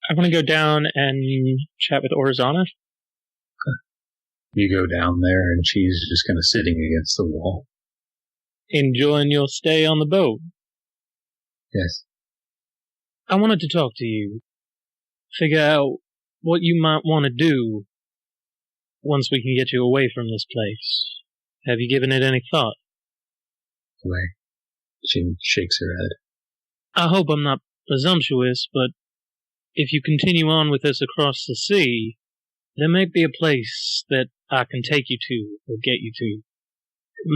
I'm going to go down and chat with Orizana. Okay. You go down there and she's just kind of sitting against the wall. Enjoying your stay on the boat? Yes. I wanted to talk to you. Figure out what you might want to do once we can get you away from this place. Have you given it any thought? Away. She shakes her head. I hope I'm not presumptuous, but if you continue on with us across the sea, there may be a place that I can take you to or get you to.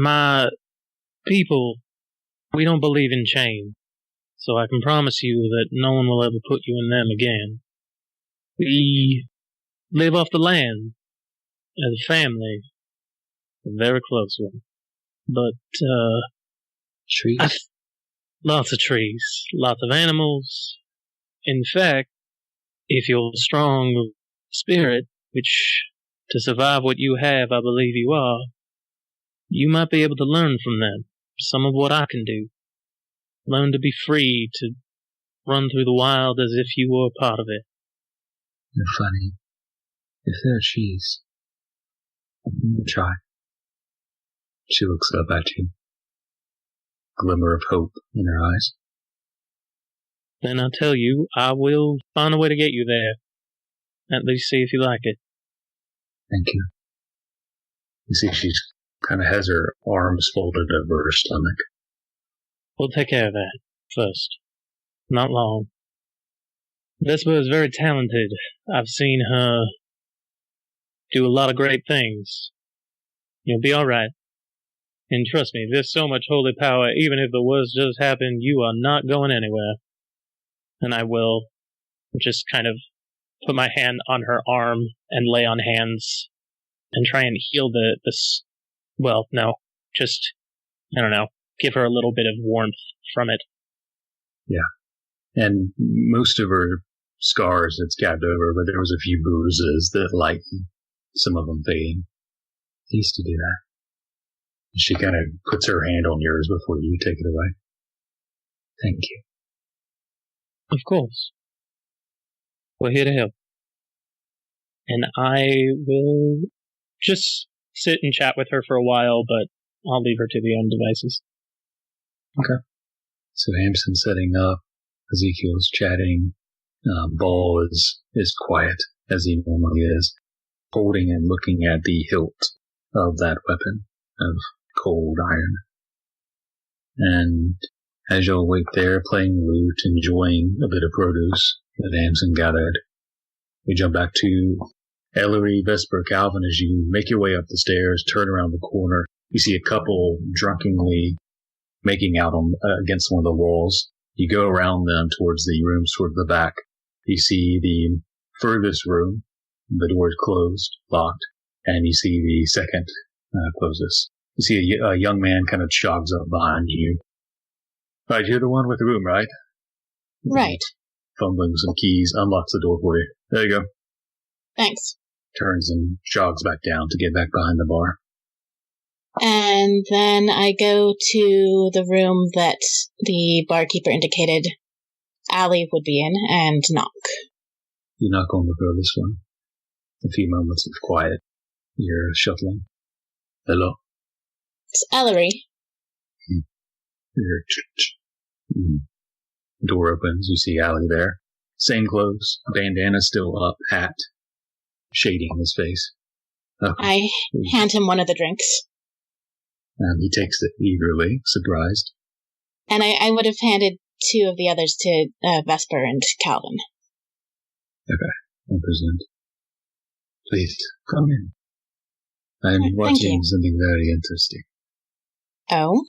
My people, we don't believe in change. so I can promise you that no one will ever put you in them again. We live off the land as a family, a very close one. But, trees? Lots of trees, lots of animals. In fact, if you're a strong spirit, which to survive what you have, I believe you are, you might be able to learn from them some of what I can do. Learn to be free, to run through the wild as if you were a part of it. You're funny. If they're trees, we'll try. She looks up at you. Glimmer of hope in her eyes. Then I tell you, I will find a way to get you there. At least see if you like it. Thank you. You see she kind of has her arms folded over her stomach. We'll take care of that first. Not long. Vesper is very talented. I've seen her do a lot of great things. You'll be alright. And trust me, there's so much holy power, even if the worst does happen, you are not going anywhere. And I will just kind of put my hand on her arm and lay on hands and try and heal I don't know, give her a little bit of warmth from it. Yeah. And most of her scars it's gabbed over, but there was a few bruises that lightened, some of them fading. He used to do that. She kind of puts her hand on yours before you take it away. Thank you. Of course. We're here to help. And I will just sit and chat with her for a while, but I'll leave her to the own devices. Okay. So Amsen's setting up. Ezekiel's chatting. Ball is quiet, as he normally is, holding and looking at the hilt of that weapon of cold iron. And as you'll wait there, playing lute, enjoying a bit of produce that Amsen gathered, we jump back to Ellory, Vesper, Kalvyn. As you make your way up the stairs, turn around the corner, you see a couple drunkenly making out against one of the walls. You go around them towards the rooms toward the back. You see the furthest room, the door is closed, locked, and you see the second closes. You see a young man kind of jogs up behind you. Right, you're the one with the room, right? Right. Fumbling some keys, unlocks the door for you. There you go. Thanks. Turns and jogs back down to get back behind the bar. And then I go to the room that the barkeeper indicated Allie would be in and knock. You knock on the furthest one. A few moments of quiet. You're shuffling. Hello? It's Ellory. Door opens. You see Allie there. Same clothes. Bandana still up. Hat. Shading his face. Okay. I hand him one of the drinks. He takes it eagerly, surprised. And I would have handed two of the others to Vesper and Kalvyn. Okay. I'll present. Please, come in. I'm watching something very interesting. Oh?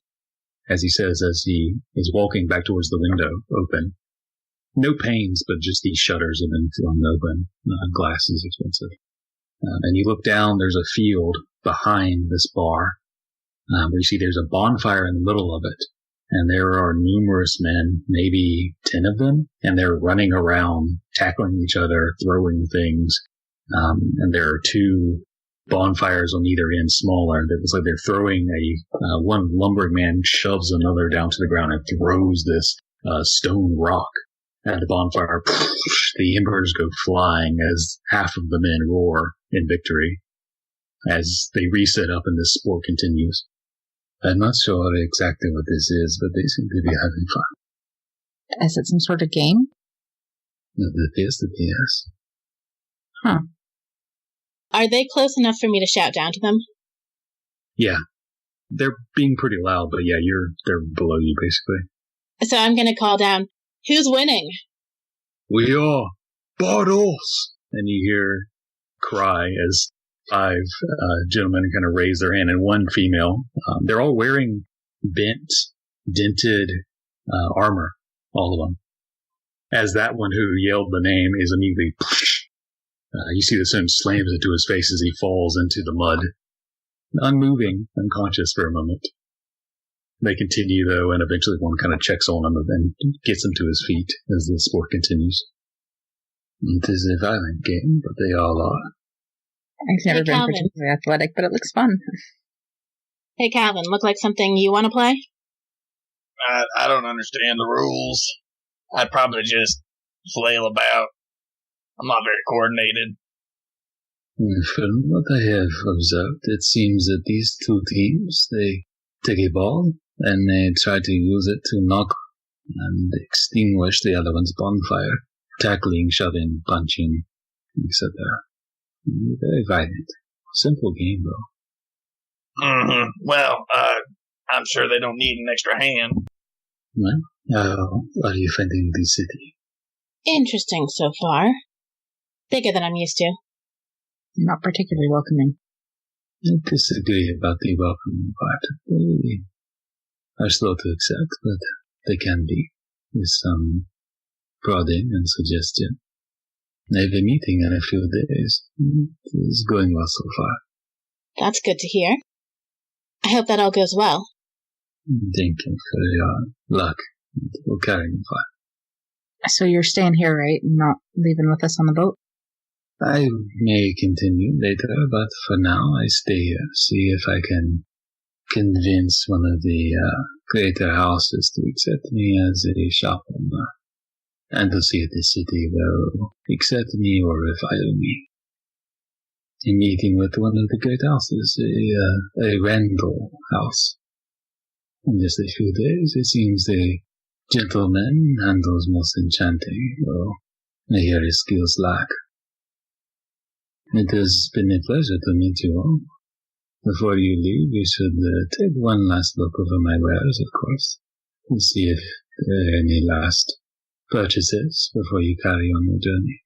As he says, as he is walking back towards the window, open. No panes, but just these shutters have been thrown open. Glass is expensive. And you look down, there's a field behind this bar, where you see there's a bonfire in the middle of it. And there are numerous men, maybe 10 of them, and they're running around, tackling each other, throwing things. And there are two bonfires on either end, smaller. It's like they're throwing one lumbering man shoves another down to the ground and throws this stone rock at the bonfire. The embers go flying as half of the men roar in victory as they reset up and this sport continues. I'm not sure exactly what this is, but they seem to be having fun. Is it some sort of game? It appears to be, yes. Huh. Are they close enough for me to shout down to them? Yeah. They're being pretty loud, but yeah, they're below you, basically. So I'm gonna call down, who's winning? We are. Bardos! And you hear cry as 5 gentlemen kind of raise their hand, and one female. They're all wearing dented armor. all of them. As that one who yelled the name is immediately, you see the sun slams into his face as he falls into the mud, unmoving, unconscious for a moment. They continue, though, and eventually one kind of checks on him and gets him to his feet as the sport continues. It is a violent game, but they all are. I've never been Kalvyn. particularly athletic, but it looks fun. Hey, Kalvyn, look like something you want to play? I don't understand the rules. I'd probably just flail about. I'm not very coordinated. From what I have observed, it seems that these two teams, they take a ball and they try to use it to knock and extinguish the other one's bonfire, tackling, shoving, punching, etc. Very violent. Simple game, though. Mm-hmm. Well, I'm sure they don't need an extra hand. Well, how are you finding the city? Interesting so far. Bigger than I'm used to. Not particularly welcoming. I disagree about the welcoming part. They are slow to accept, but they can be, with some prodding and suggestion. I have a meeting in a few days. It is going well so far. That's good to hear. I hope that all goes well. Thank you for your luck. It will carry me far. So you're staying here, right? Not leaving with us on the boat? I may continue later, but for now I stay here. See if I can convince one of the greater houses to accept me as a shop owner, and to see if the city will accept me or revile me. A meeting with one of the great houses, a Randall house. In just a few days, it seems the gentleman handles most enchanting, though I hear his skills lack. It has been a pleasure to meet you all. Before you leave, you should take one last look over my wares, of course, and see if there are any last purchases before you carry on your journey.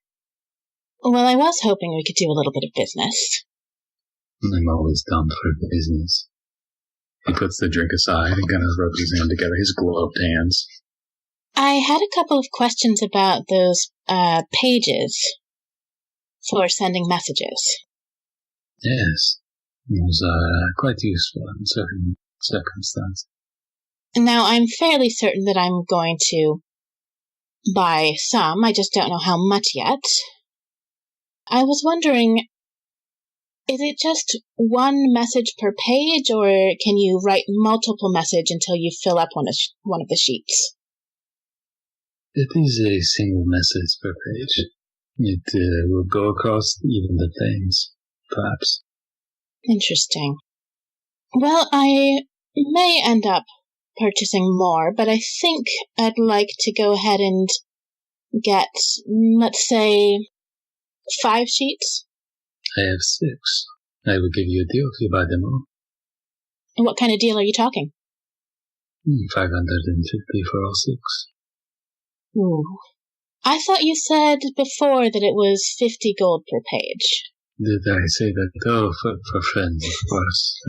Well, I was hoping we could do a little bit of business. I'm always down for business. He puts the drink aside and kind of rubs his hand together, his gloved hands. I had a couple of questions about those pages for sending messages. Yes, those are quite useful in certain circumstances. Now, I'm fairly certain that I'm going to buy some. I just don't know how much yet. I was wondering, is it just one message per page, or can you write multiple messages until you fill up one of the sheets? It is a single message per page. It will go across even the planes, perhaps. Interesting. Well, I may end up purchasing more, but I think I'd like to go ahead and get, let's say, 5 sheets. I have 6. I will give you a deal if you buy them all. And what kind of deal are you talking? 550 for all 6. Ooh. I thought you said before that it was 50 gold per page. Did I say that? Oh, for friends, of course.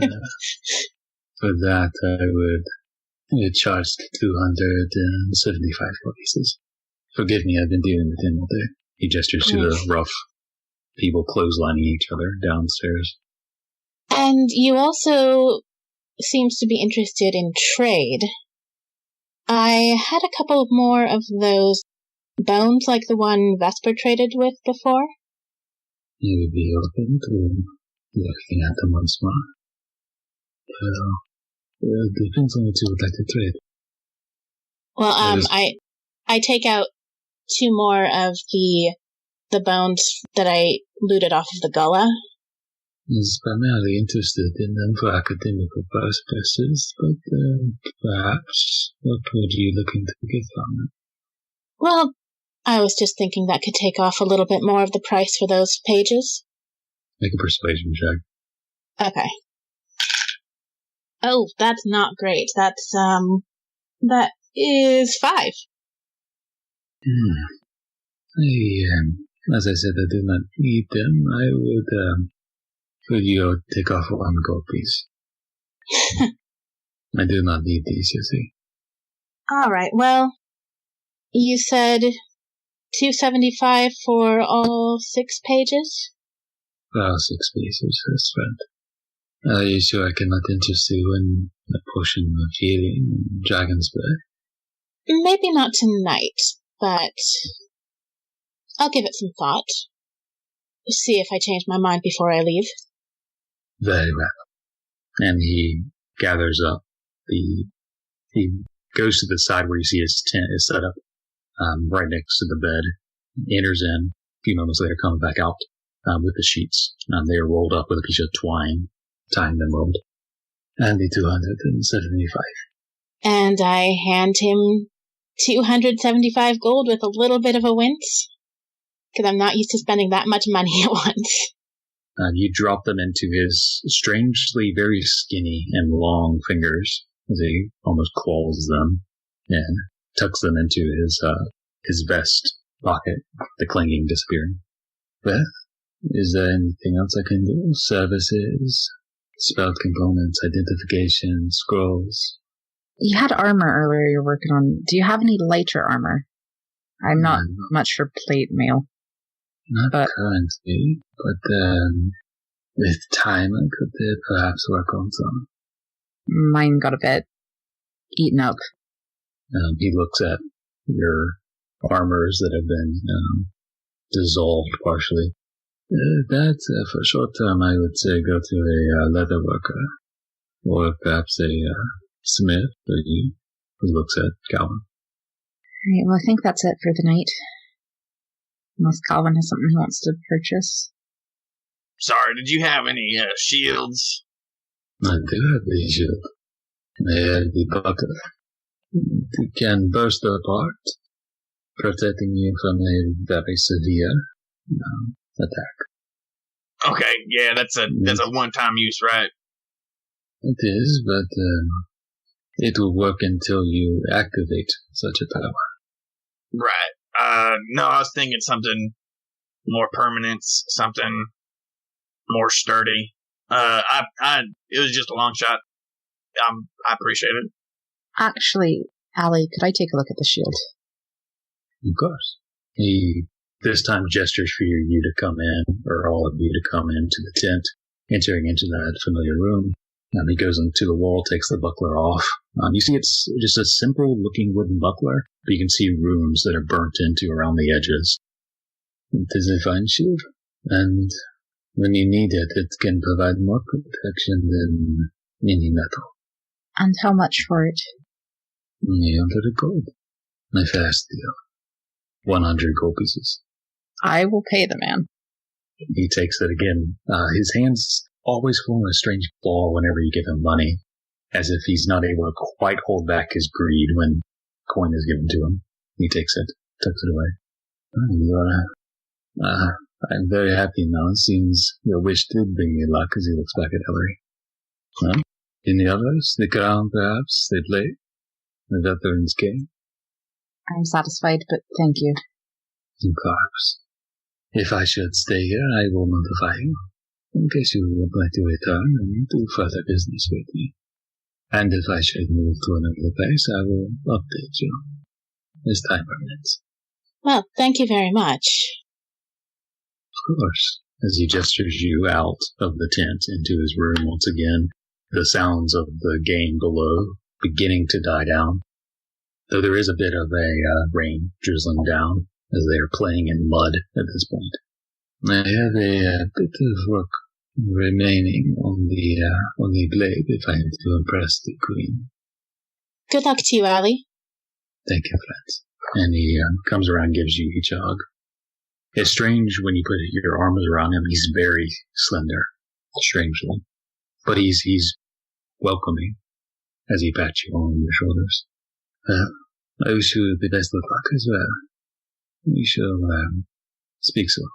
For that, I would charge 275 gold pieces. Forgive me, I've been dealing with him all day. He gestures to the rough people clotheslining each other downstairs. And you also seems to be interested in trade. I had a couple more of those bones like the one Vesper traded with before. You would be open to looking at them once more. Well, depends on what you would like to trade. Well, I take out 2 more of the bones that I looted off of the gullah. He's primarily interested in them for academical purposes, but perhaps what were you looking to get from them? Well, I was just thinking that could take off a little bit more of the price for those pages. Make a persuasion check. Okay. Oh, that's not great. That is 5. As I said, I do not need them. I would you take off 1 gold piece. I do not need these, you see. All right, well, You said $275 for all 6 pages? Well, 6 pages, that's right. Are you sure I cannot interest you in a potion of healing in Dragon's Breath? Maybe not tonight, but I'll give it some thought. See if I change my mind before I leave. Very well. And he gathers up he goes to the side where you see his tent is set up, right next to the bed, enters in, a few moments later comes back out, with the sheets. They are rolled up with a piece of twine, tying them rolled. And the 275. And I hand him 275 gold with a little bit of a wince, because I'm not used to spending that much money at once. You drop them into his strangely very skinny and long fingers as he almost claws them and tucks them into his vest pocket, the clanging disappearing. Beth, is there anything else I can do? Services, spell components, identification, scrolls? You had armor earlier you're working on. Do you have any lighter armor? I'm not much for plate mail. Not currently, but with time I could perhaps work on some. Mine got a bit eaten up. He looks at your armors that have been dissolved partially. That, for short term, I would say go to a leather worker, or perhaps a smith, who looks at Kalvyn. Alright, well, I think that's it for the night. Unless Kalvyn has something he wants to purchase. Sorry, did you have any shields? I do have a shield. They have the buckler. It can burst apart, protecting you from a very severe attack. Okay, yeah, that's a one-time use, right? It is, but it will work until you activate such a power. Right. No, I was thinking something more permanent, something more sturdy. It was just a long shot. I appreciate it. Actually, Allie, could I take a look at the shield? Of course. He this time gestures for you to come in, or all of you to come into the tent, entering into that familiar room. He goes into the wall, takes the buckler off. You see it's just a simple-looking wooden buckler, but you can see runes that are burnt into around the edges. It is a fine shield, and when you need it, it can provide more protection than any metal. And how much for it? 100 gold. My fast deal. 100 gold pieces. I will pay the man. He takes it again. His hands always form a strange claw whenever you give him money, as if he's not able to quite hold back his greed when coin is given to him. He takes it, tucks it away. I'm very happy now. It seems your wish did bring me luck, as he looks back at Ellory. Well, any others? The crown, perhaps? The plate? The veteran's king? I'm satisfied, but thank you. Perhaps. If I should stay here, I will notify you, in case you would like to return and do further business with me. And if I should move to another place, I will update you, as time permits. Well, thank you very much. Of course. As he gestures you out of the tent into his room once again, the sounds of the game below beginning to die down, though there is a bit of a rain drizzling down as they are playing in mud at this point. I have a bit of work remaining on the blade if I am to impress the queen. Good luck to you, Allie. Thank you, friends. And he comes around and gives you each a hug. It's strange when you put your arms around him. He's very slender, strangely. But he's welcoming as he pats you on your shoulders. I wish you the best of luck as well. We shall speak soon.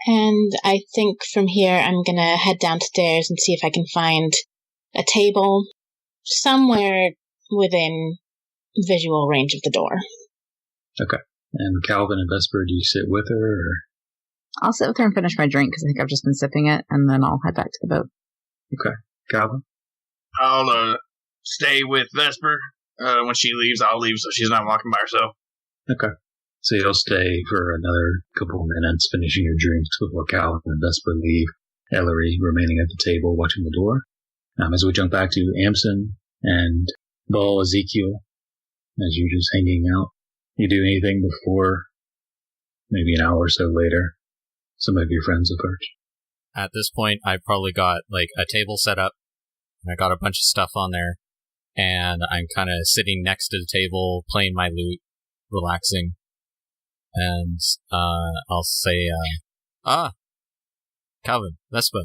And I think from here I'm going to head downstairs and see if I can find a table somewhere within visual range of the door. Okay. And Kalvyn and Vesper, do you sit with her? Or? I'll sit with her and finish my drink because I think I've just been sipping it, and then I'll head back to the boat. Okay. Kalvyn? I'll stay with Vesper. When she leaves, I'll leave so she's not walking by herself. Okay. So you'll stay for another couple of minutes, finishing your drinks before Kalvyn and Vesper leave. Ellory remaining at the table, watching the door. As we jump back to Amsen and Ball Ezekiel, as you're just hanging out, you do anything before, maybe an hour or so later, some of your friends approach? At this point, I've probably got like a table set up, and I got a bunch of stuff on there, and I'm kind of sitting next to the table, playing my lute, relaxing, and I'll say, Kalvyn, Vesper,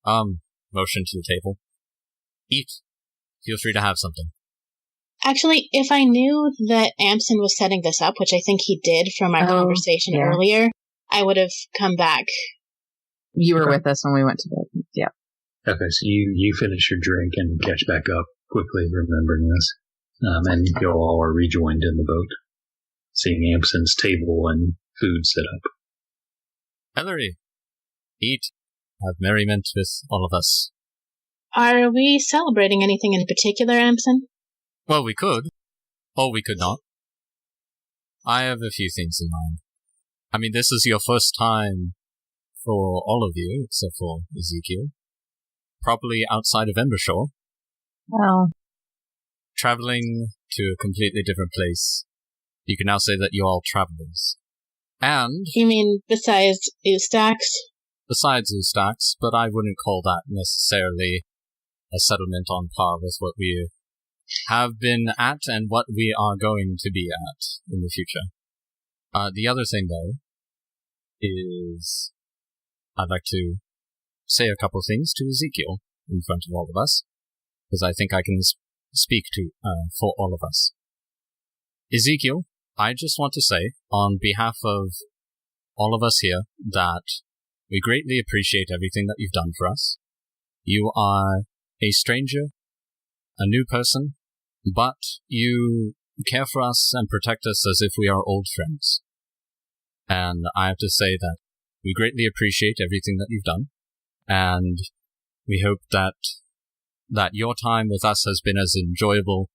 motion to the table. Eat. Feel free to have something. Actually, if I knew that Amsen was setting this up, which I think he did from our conversation earlier, I would have come back. You were with us when we went to bed. Yeah. Okay, so you finish your drink and catch back up quickly, remembering this. And you all are rejoined in the boat, seeing Amsen's table and food set up. Ellory, eat. Have merriment with all of us. Are we celebrating anything in particular, Amsen? Well, we could. Or we could not. I have a few things in mind. I mean, this is your first time for all of you, except for Ezekiel. Probably outside of Embershore. Well. Traveling to a completely different place. You can now say that you're all travelers. And... You mean besides Ustax? Besides Ustax, but I wouldn't call that necessarily a settlement on par with what we have been at and what we are going to be at in the future. The other thing, though, is I'd like to say a couple things to Ezekiel in front of all of us, because I think I can speak to for all of us. Ezekiel, I just want to say, on behalf of all of us here, that we greatly appreciate everything that you've done for us. You are a stranger, a new person, but you care for us and protect us as if we are old friends. And I have to say that we greatly appreciate everything that you've done, and we hope that your time with us has been as enjoyable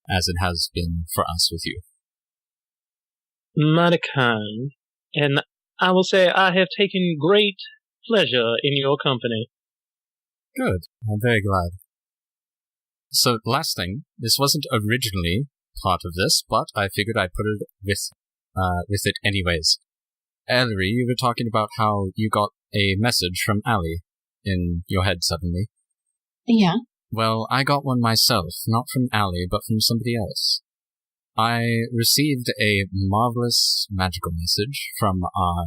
as it has been for us with you. Mighty kind, and I will say I have taken great pleasure in your company. Good. I'm very glad. So, last thing, this wasn't originally part of this, but I figured I'd put it with it anyways. Ellery, you were talking about how you got a message from Allie in your head suddenly. Yeah. Well, I got one myself, not from Allie, but from somebody else. I received a marvelous magical message from our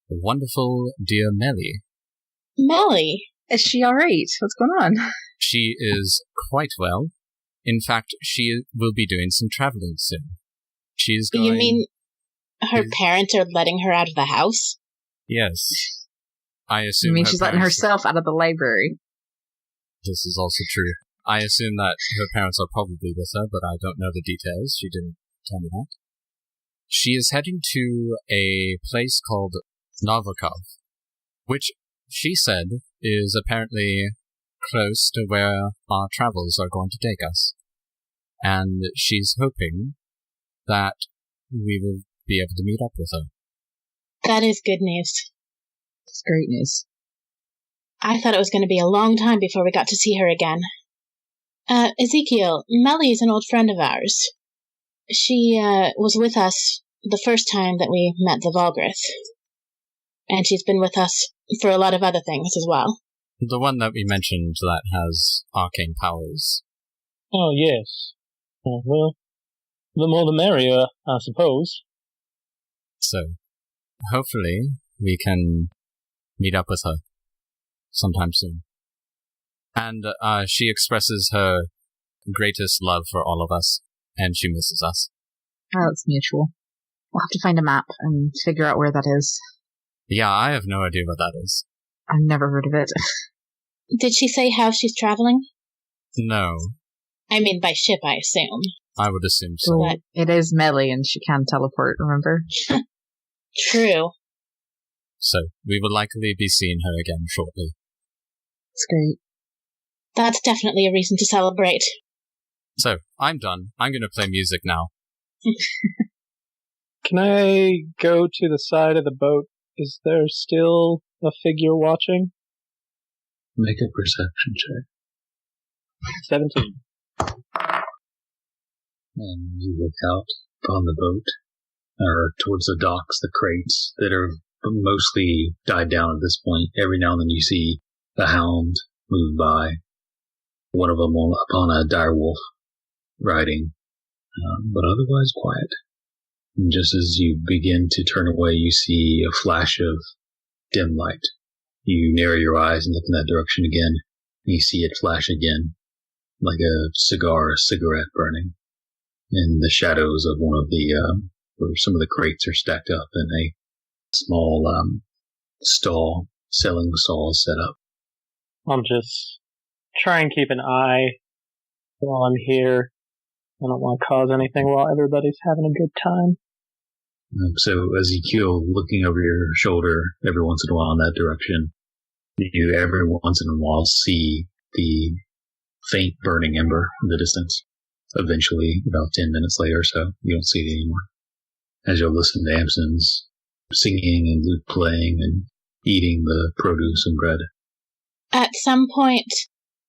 wonderful dear Melly. Melly? Is she alright? What's going on? She is quite well. In fact, she will be doing some traveling soon. She's going... You mean her parents are letting her out of the house? Yes. I assume. You mean she's letting herself out of the library? This is also true. I assume that her parents are probably with her, but I don't know the details. She didn't tell me that. She is heading to a place called Novikov, which she said is apparently close to where our travels are going to take us. And she's hoping that we will be able to meet up with her. That is good news. It's great news. I thought it was going to be a long time before we got to see her again. Ezekiel, Melly is an old friend of ours. She was with us the first time that we met the Valgrith. And she's been with us for a lot of other things as well. The one that we mentioned that has arcane powers. Oh, yes. Well, the more the merrier, I suppose. So, hopefully, we can meet up with her sometime soon. And she expresses her greatest love for all of us, and she misses us. Oh, it's mutual. We'll have to find a map and figure out where that is. Yeah, I have no idea what that is. I've never heard of it. Did she say how she's traveling? No. I mean, by ship, I assume. I would assume so. Well, it is Melly, and she can teleport, remember? True. So, we will likely be seeing her again shortly. It's great. That's definitely a reason to celebrate. So, I'm done. I'm going to play music now. Can I go to the side of the boat? Is there still a figure watching? Make a perception check. 17. And you look out upon the boat, or towards the docks, the crates that are mostly died down at this point. Every now and then you see the hound move by, one of them upon a dire wolf riding, but otherwise quiet. And just as you begin to turn away, you see a flash of dim light. You narrow your eyes and look in that direction again, and you see it flash again, like a cigar or cigarette burning, in the shadows of one of the, where some of the crates are stacked up in a small stall, selling saws set up. I'll just try and keep an eye while I'm here. I don't want to cause anything while everybody's having a good time. So Ezekiel, looking over your shoulder every once in a while in that direction, you every once in a while see the faint burning ember in the distance. Eventually, about 10 minutes later or so, you don't see it anymore. As you'll listen to Amsen's singing and lute playing and eating the produce and bread. At some point,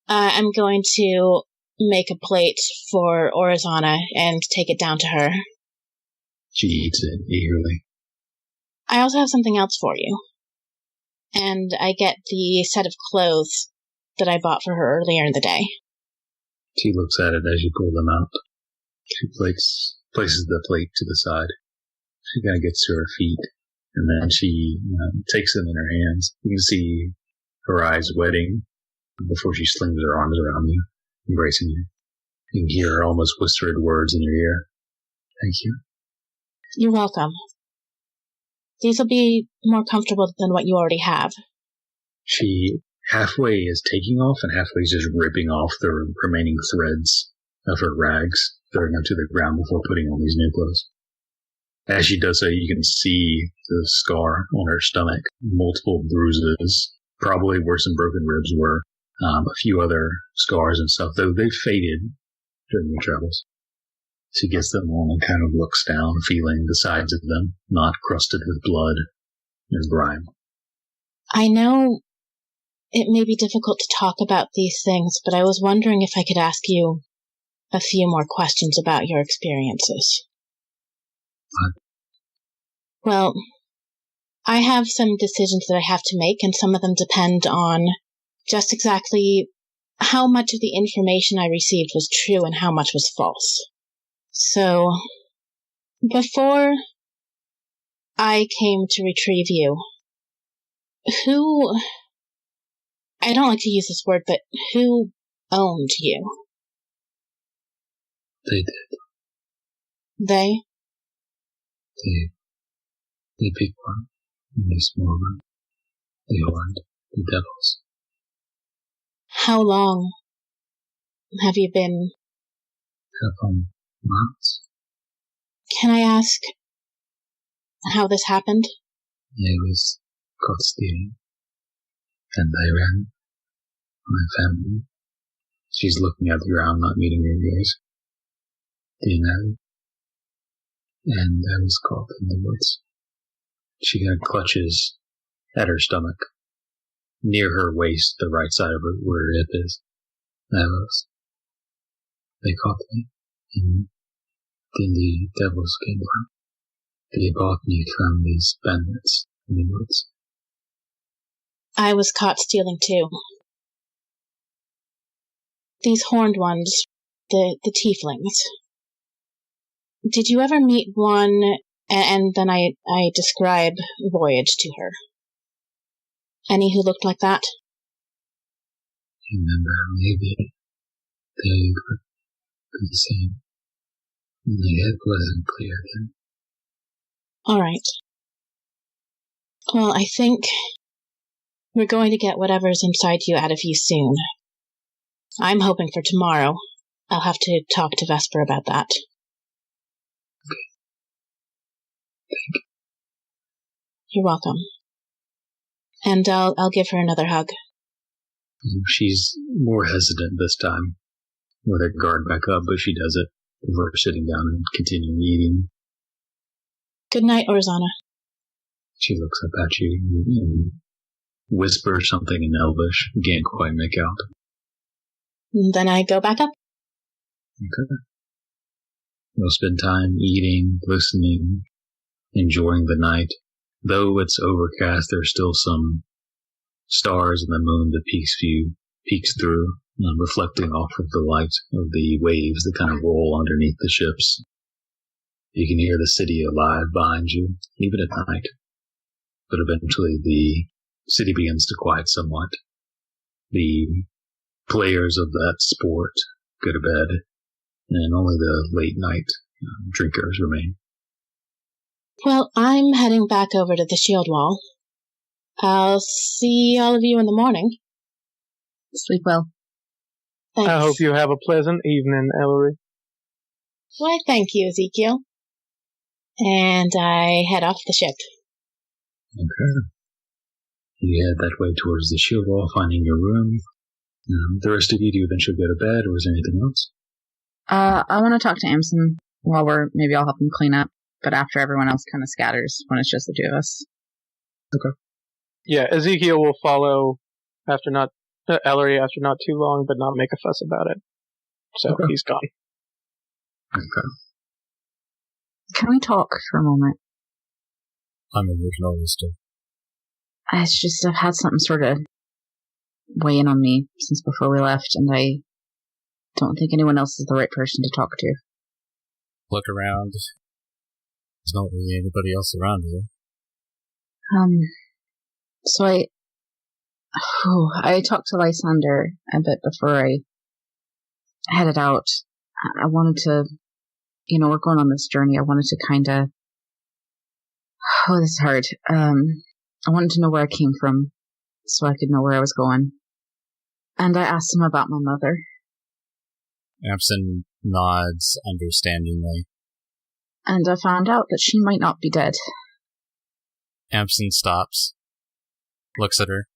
I'm going to make a plate for Orizana and take it down to her. She eats it eagerly. I also have something else for you. And I get the set of clothes that I bought for her earlier in the day. She looks at it as you pull them out. She places the plate to the side. She kind of gets to her feet, and then she takes them in her hands. You can see her eyes wetting before she slings her arms around you, embracing you. You can hear her almost whispered words in your ear. Thank you. You're welcome. These will be more comfortable than what you already have. She halfway is taking off and halfway is just ripping off the remaining threads of her rags, throwing them to the ground before putting on these new clothes. As she does so, you can see the scar on her stomach, multiple bruises, probably where some broken ribs were, a few other scars and stuff, though they faded during your travels. She gets them on and kind of looks down, feeling the sides of them, not crusted with blood and grime. I know it may be difficult to talk about these things, but I was wondering if I could ask you a few more questions about your experiences. What? Well, I have some decisions that I have to make, and some of them depend on just exactly how much of the information I received was true and how much was false. So, before I came to retrieve you, I don't like to use this word, but who owned you? They did. They? The big one, and the small one, the horned, the devils. How long have you been? Couple months. Can I ask how this happened? I was caught stealing, and I ran my family. She's looking at the ground, not meeting your gaze. Do you know? And I was caught in the woods. She kind of clutches at her stomach, near her waist, the right side of her, where her hip is. They caught me, and then the devils came around. They bought me from these bandits in the woods. I was caught stealing too. These horned ones, the tieflings. Did you ever meet one, and then I describe Voyage to her? Any who looked like that? I remember maybe they were the same. My head wasn't clear then. All right. Well, I think we're going to get whatever's inside you out of you soon. I'm hoping for tomorrow. I'll have to talk to Vesper about that. Okay. Thank you. You're welcome. And I'll give her another hug. She's more hesitant this time, with her guard back up, but she does it before sitting down and continuing eating. Good night, Orzana. She looks up at you and whispers something in Elvish. You can't quite make out. Then I go back up. Okay. You'll spend time eating, listening, enjoying the night. Though it's overcast, there's still some stars and the moon that peeks through, reflecting off of the light of the waves that kind of roll underneath the ships. You can hear the city alive behind you, even at night. But eventually the city begins to quiet somewhat. The players of that sport go to bed, and only the late night drinkers remain. Well, I'm heading back over to the shield wall. I'll see all of you in the morning. Sleep well. Thanks. I hope you have a pleasant evening, Ellory. Why, thank you, Ezekiel. And I head off the ship. Okay. You head that way towards the shield wall, finding your room. The rest of you, do you eventually go to bed, or is there anything else? I want to talk to Amsen while maybe I'll help him clean up, but after everyone else kind of scatters when it's just the two of us. Okay. Yeah, Ezekiel will follow after Ellory after not too long, but not make a fuss about it. So he's gone. Okay. Can we talk for a moment? I mean, we can always do. It's just I've had something sort of weighing on me since before we left, and I don't think anyone else is the right person to talk to. Look around. There's not really anybody else around here. So I talked to Lysander a bit before I headed out. I wanted to, we're going on this journey. I wanted to kind of, this is hard. I wanted to know where I came from so I could know where I was going. And I asked him about my mother. Amsen nods understandingly. And I found out that she might not be dead. Amsen stops, looks at her.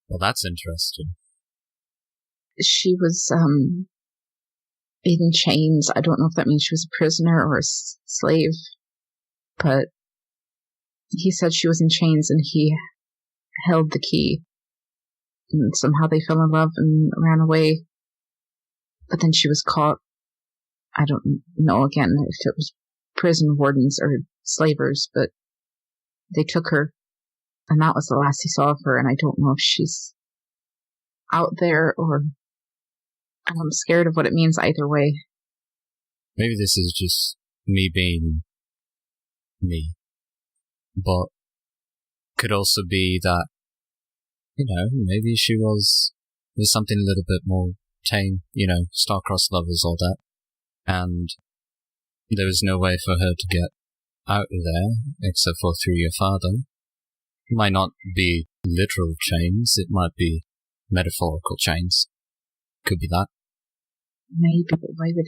Well, that's interesting. She was, in chains. I don't know if that means she was a prisoner or a slave, but he said she was in chains and he held the key. And somehow they fell in love and ran away. But then she was caught. I don't know again if it was prison wardens or slavers, but they took her. And that was the last he saw of her, and I don't know if she's out there or... I'm scared of what it means either way. Maybe this is just me being me. But could also be that, maybe she was something a little bit more tame, star-crossed lovers, all that. And there was no way for her to get out of there, except for through your father. It might not be literal chains, it might be metaphorical chains. Could be that. Maybe, but why would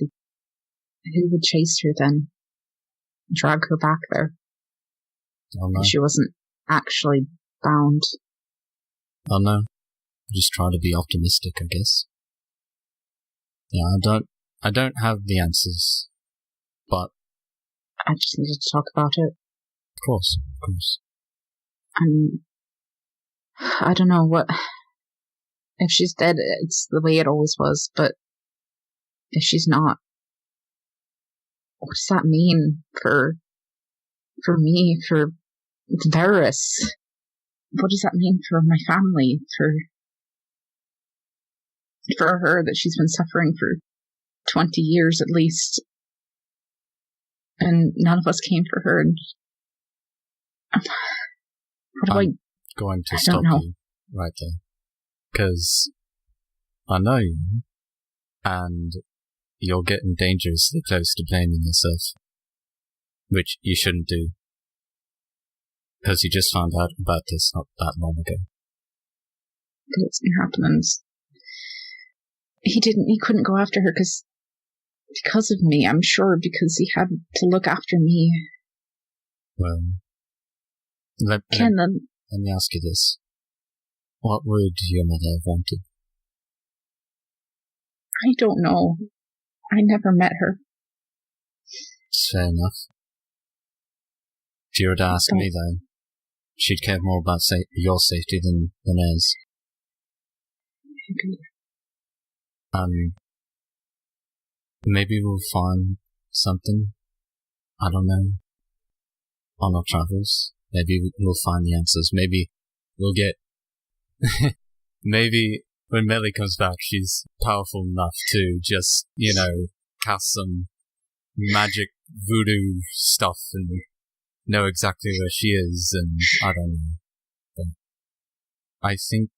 who would chase her then? Drag her back there? Oh no. She wasn't actually bound. Oh no. Just try to be optimistic, I guess. Yeah, I don't have the answers, but I just needed to talk about it. Of course. I don't know what... If she's dead, it's the way it always was, but if she's not, what does that mean for me, for Varys? What does that mean for my family, for her, that she's been suffering for 20 years at least, and none of us came for her, and I'm going to stop you right there, because I know you, and you're getting dangerously close to blaming yourself, which you shouldn't do, because you just found out about this not that long ago. It's been happening. He couldn't go after her because of me, I'm sure, because he had to look after me. Well, let me ask you this. What would your mother have wanted? I don't know. I never met her. It's fair enough. If you were to ask me, though, she'd care more about your safety than hers. Maybe we'll find something. I don't know. On our travels, maybe we'll find the answers. Maybe we'll get. Maybe when Melly comes back, she's powerful enough to just, cast some magic voodoo stuff and know exactly where she is, and I don't know. But I think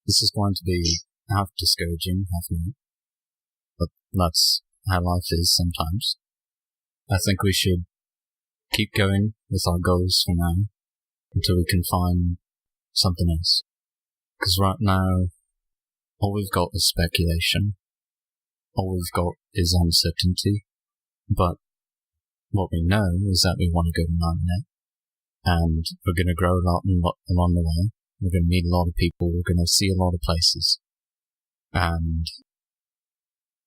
this is going to be half discouraging, half not. But that's how life is sometimes. I think we should keep going with our goals for now until we can find something else. Because right now, all we've got is speculation. All we've got is uncertainty. But what we know is that we want to go to Martinet, and we're going to grow a lot along the way. We're going to meet a lot of people. We're going to see a lot of places. And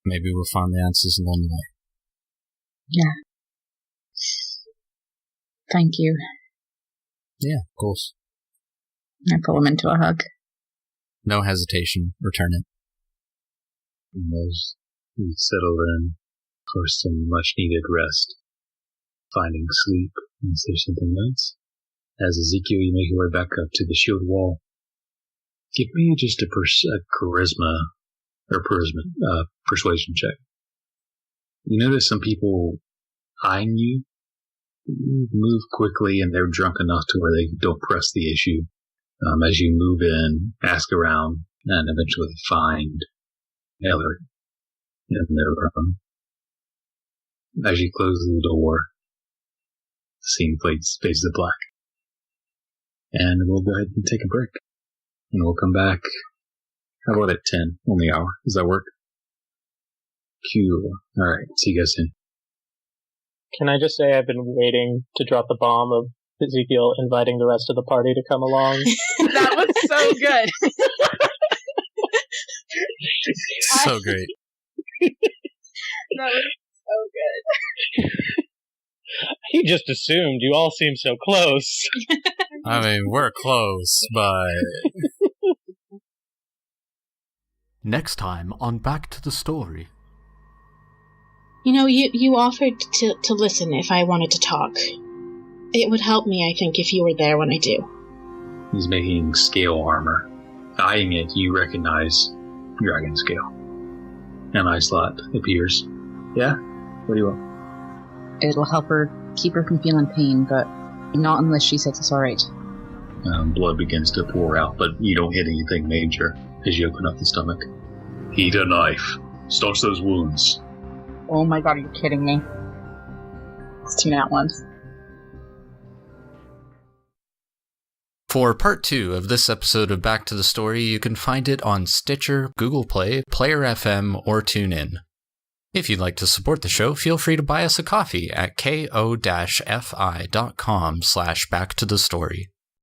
maybe we'll find the answers along the way. Yeah. Thank you. Yeah, of course. I pull him into a hug. No hesitation. Return it. And as you settle in for some much-needed rest, finding sleep, and say something else, as Ezekiel, you make your way back up to the shield wall. Give me just a persuasion check. You notice some people eyeing you. Move quickly, and they're drunk enough to where they don't press the issue. As you move in, ask around, and eventually find Ellory in their room. As you close the door, the scene fades to black. And we'll go ahead and take a break. And we'll come back, how about at 10 on the hour? Does that work? Cool. Alright, see you guys soon. Can I just say I've been waiting to drop the bomb of Ezekiel inviting the rest of the party to come along? That was so good. So great. That was so good. He just assumed. You all seem so close. I mean, we're close, but... Next time on Back to the Story. You offered to listen if I wanted to talk. It would help me, I think, if you were there when I do. He's making scale armor. Eyeing it, you recognize dragon scale. An eye slot appears. Yeah? What do you want? It'll help her keep her from feeling pain, but not unless she says it's alright. Blood begins to pour out, but you don't hit anything major as you open up the stomach. Heat a knife. Staunch those wounds. Oh my god, are you kidding me? It's 2 nat ones. For part 2 of this episode of Back to the Story, you can find it on Stitcher, Google Play, Player FM, or TuneIn. If you'd like to support the show, feel free to buy us a coffee at ko-fi.com/backtothestory.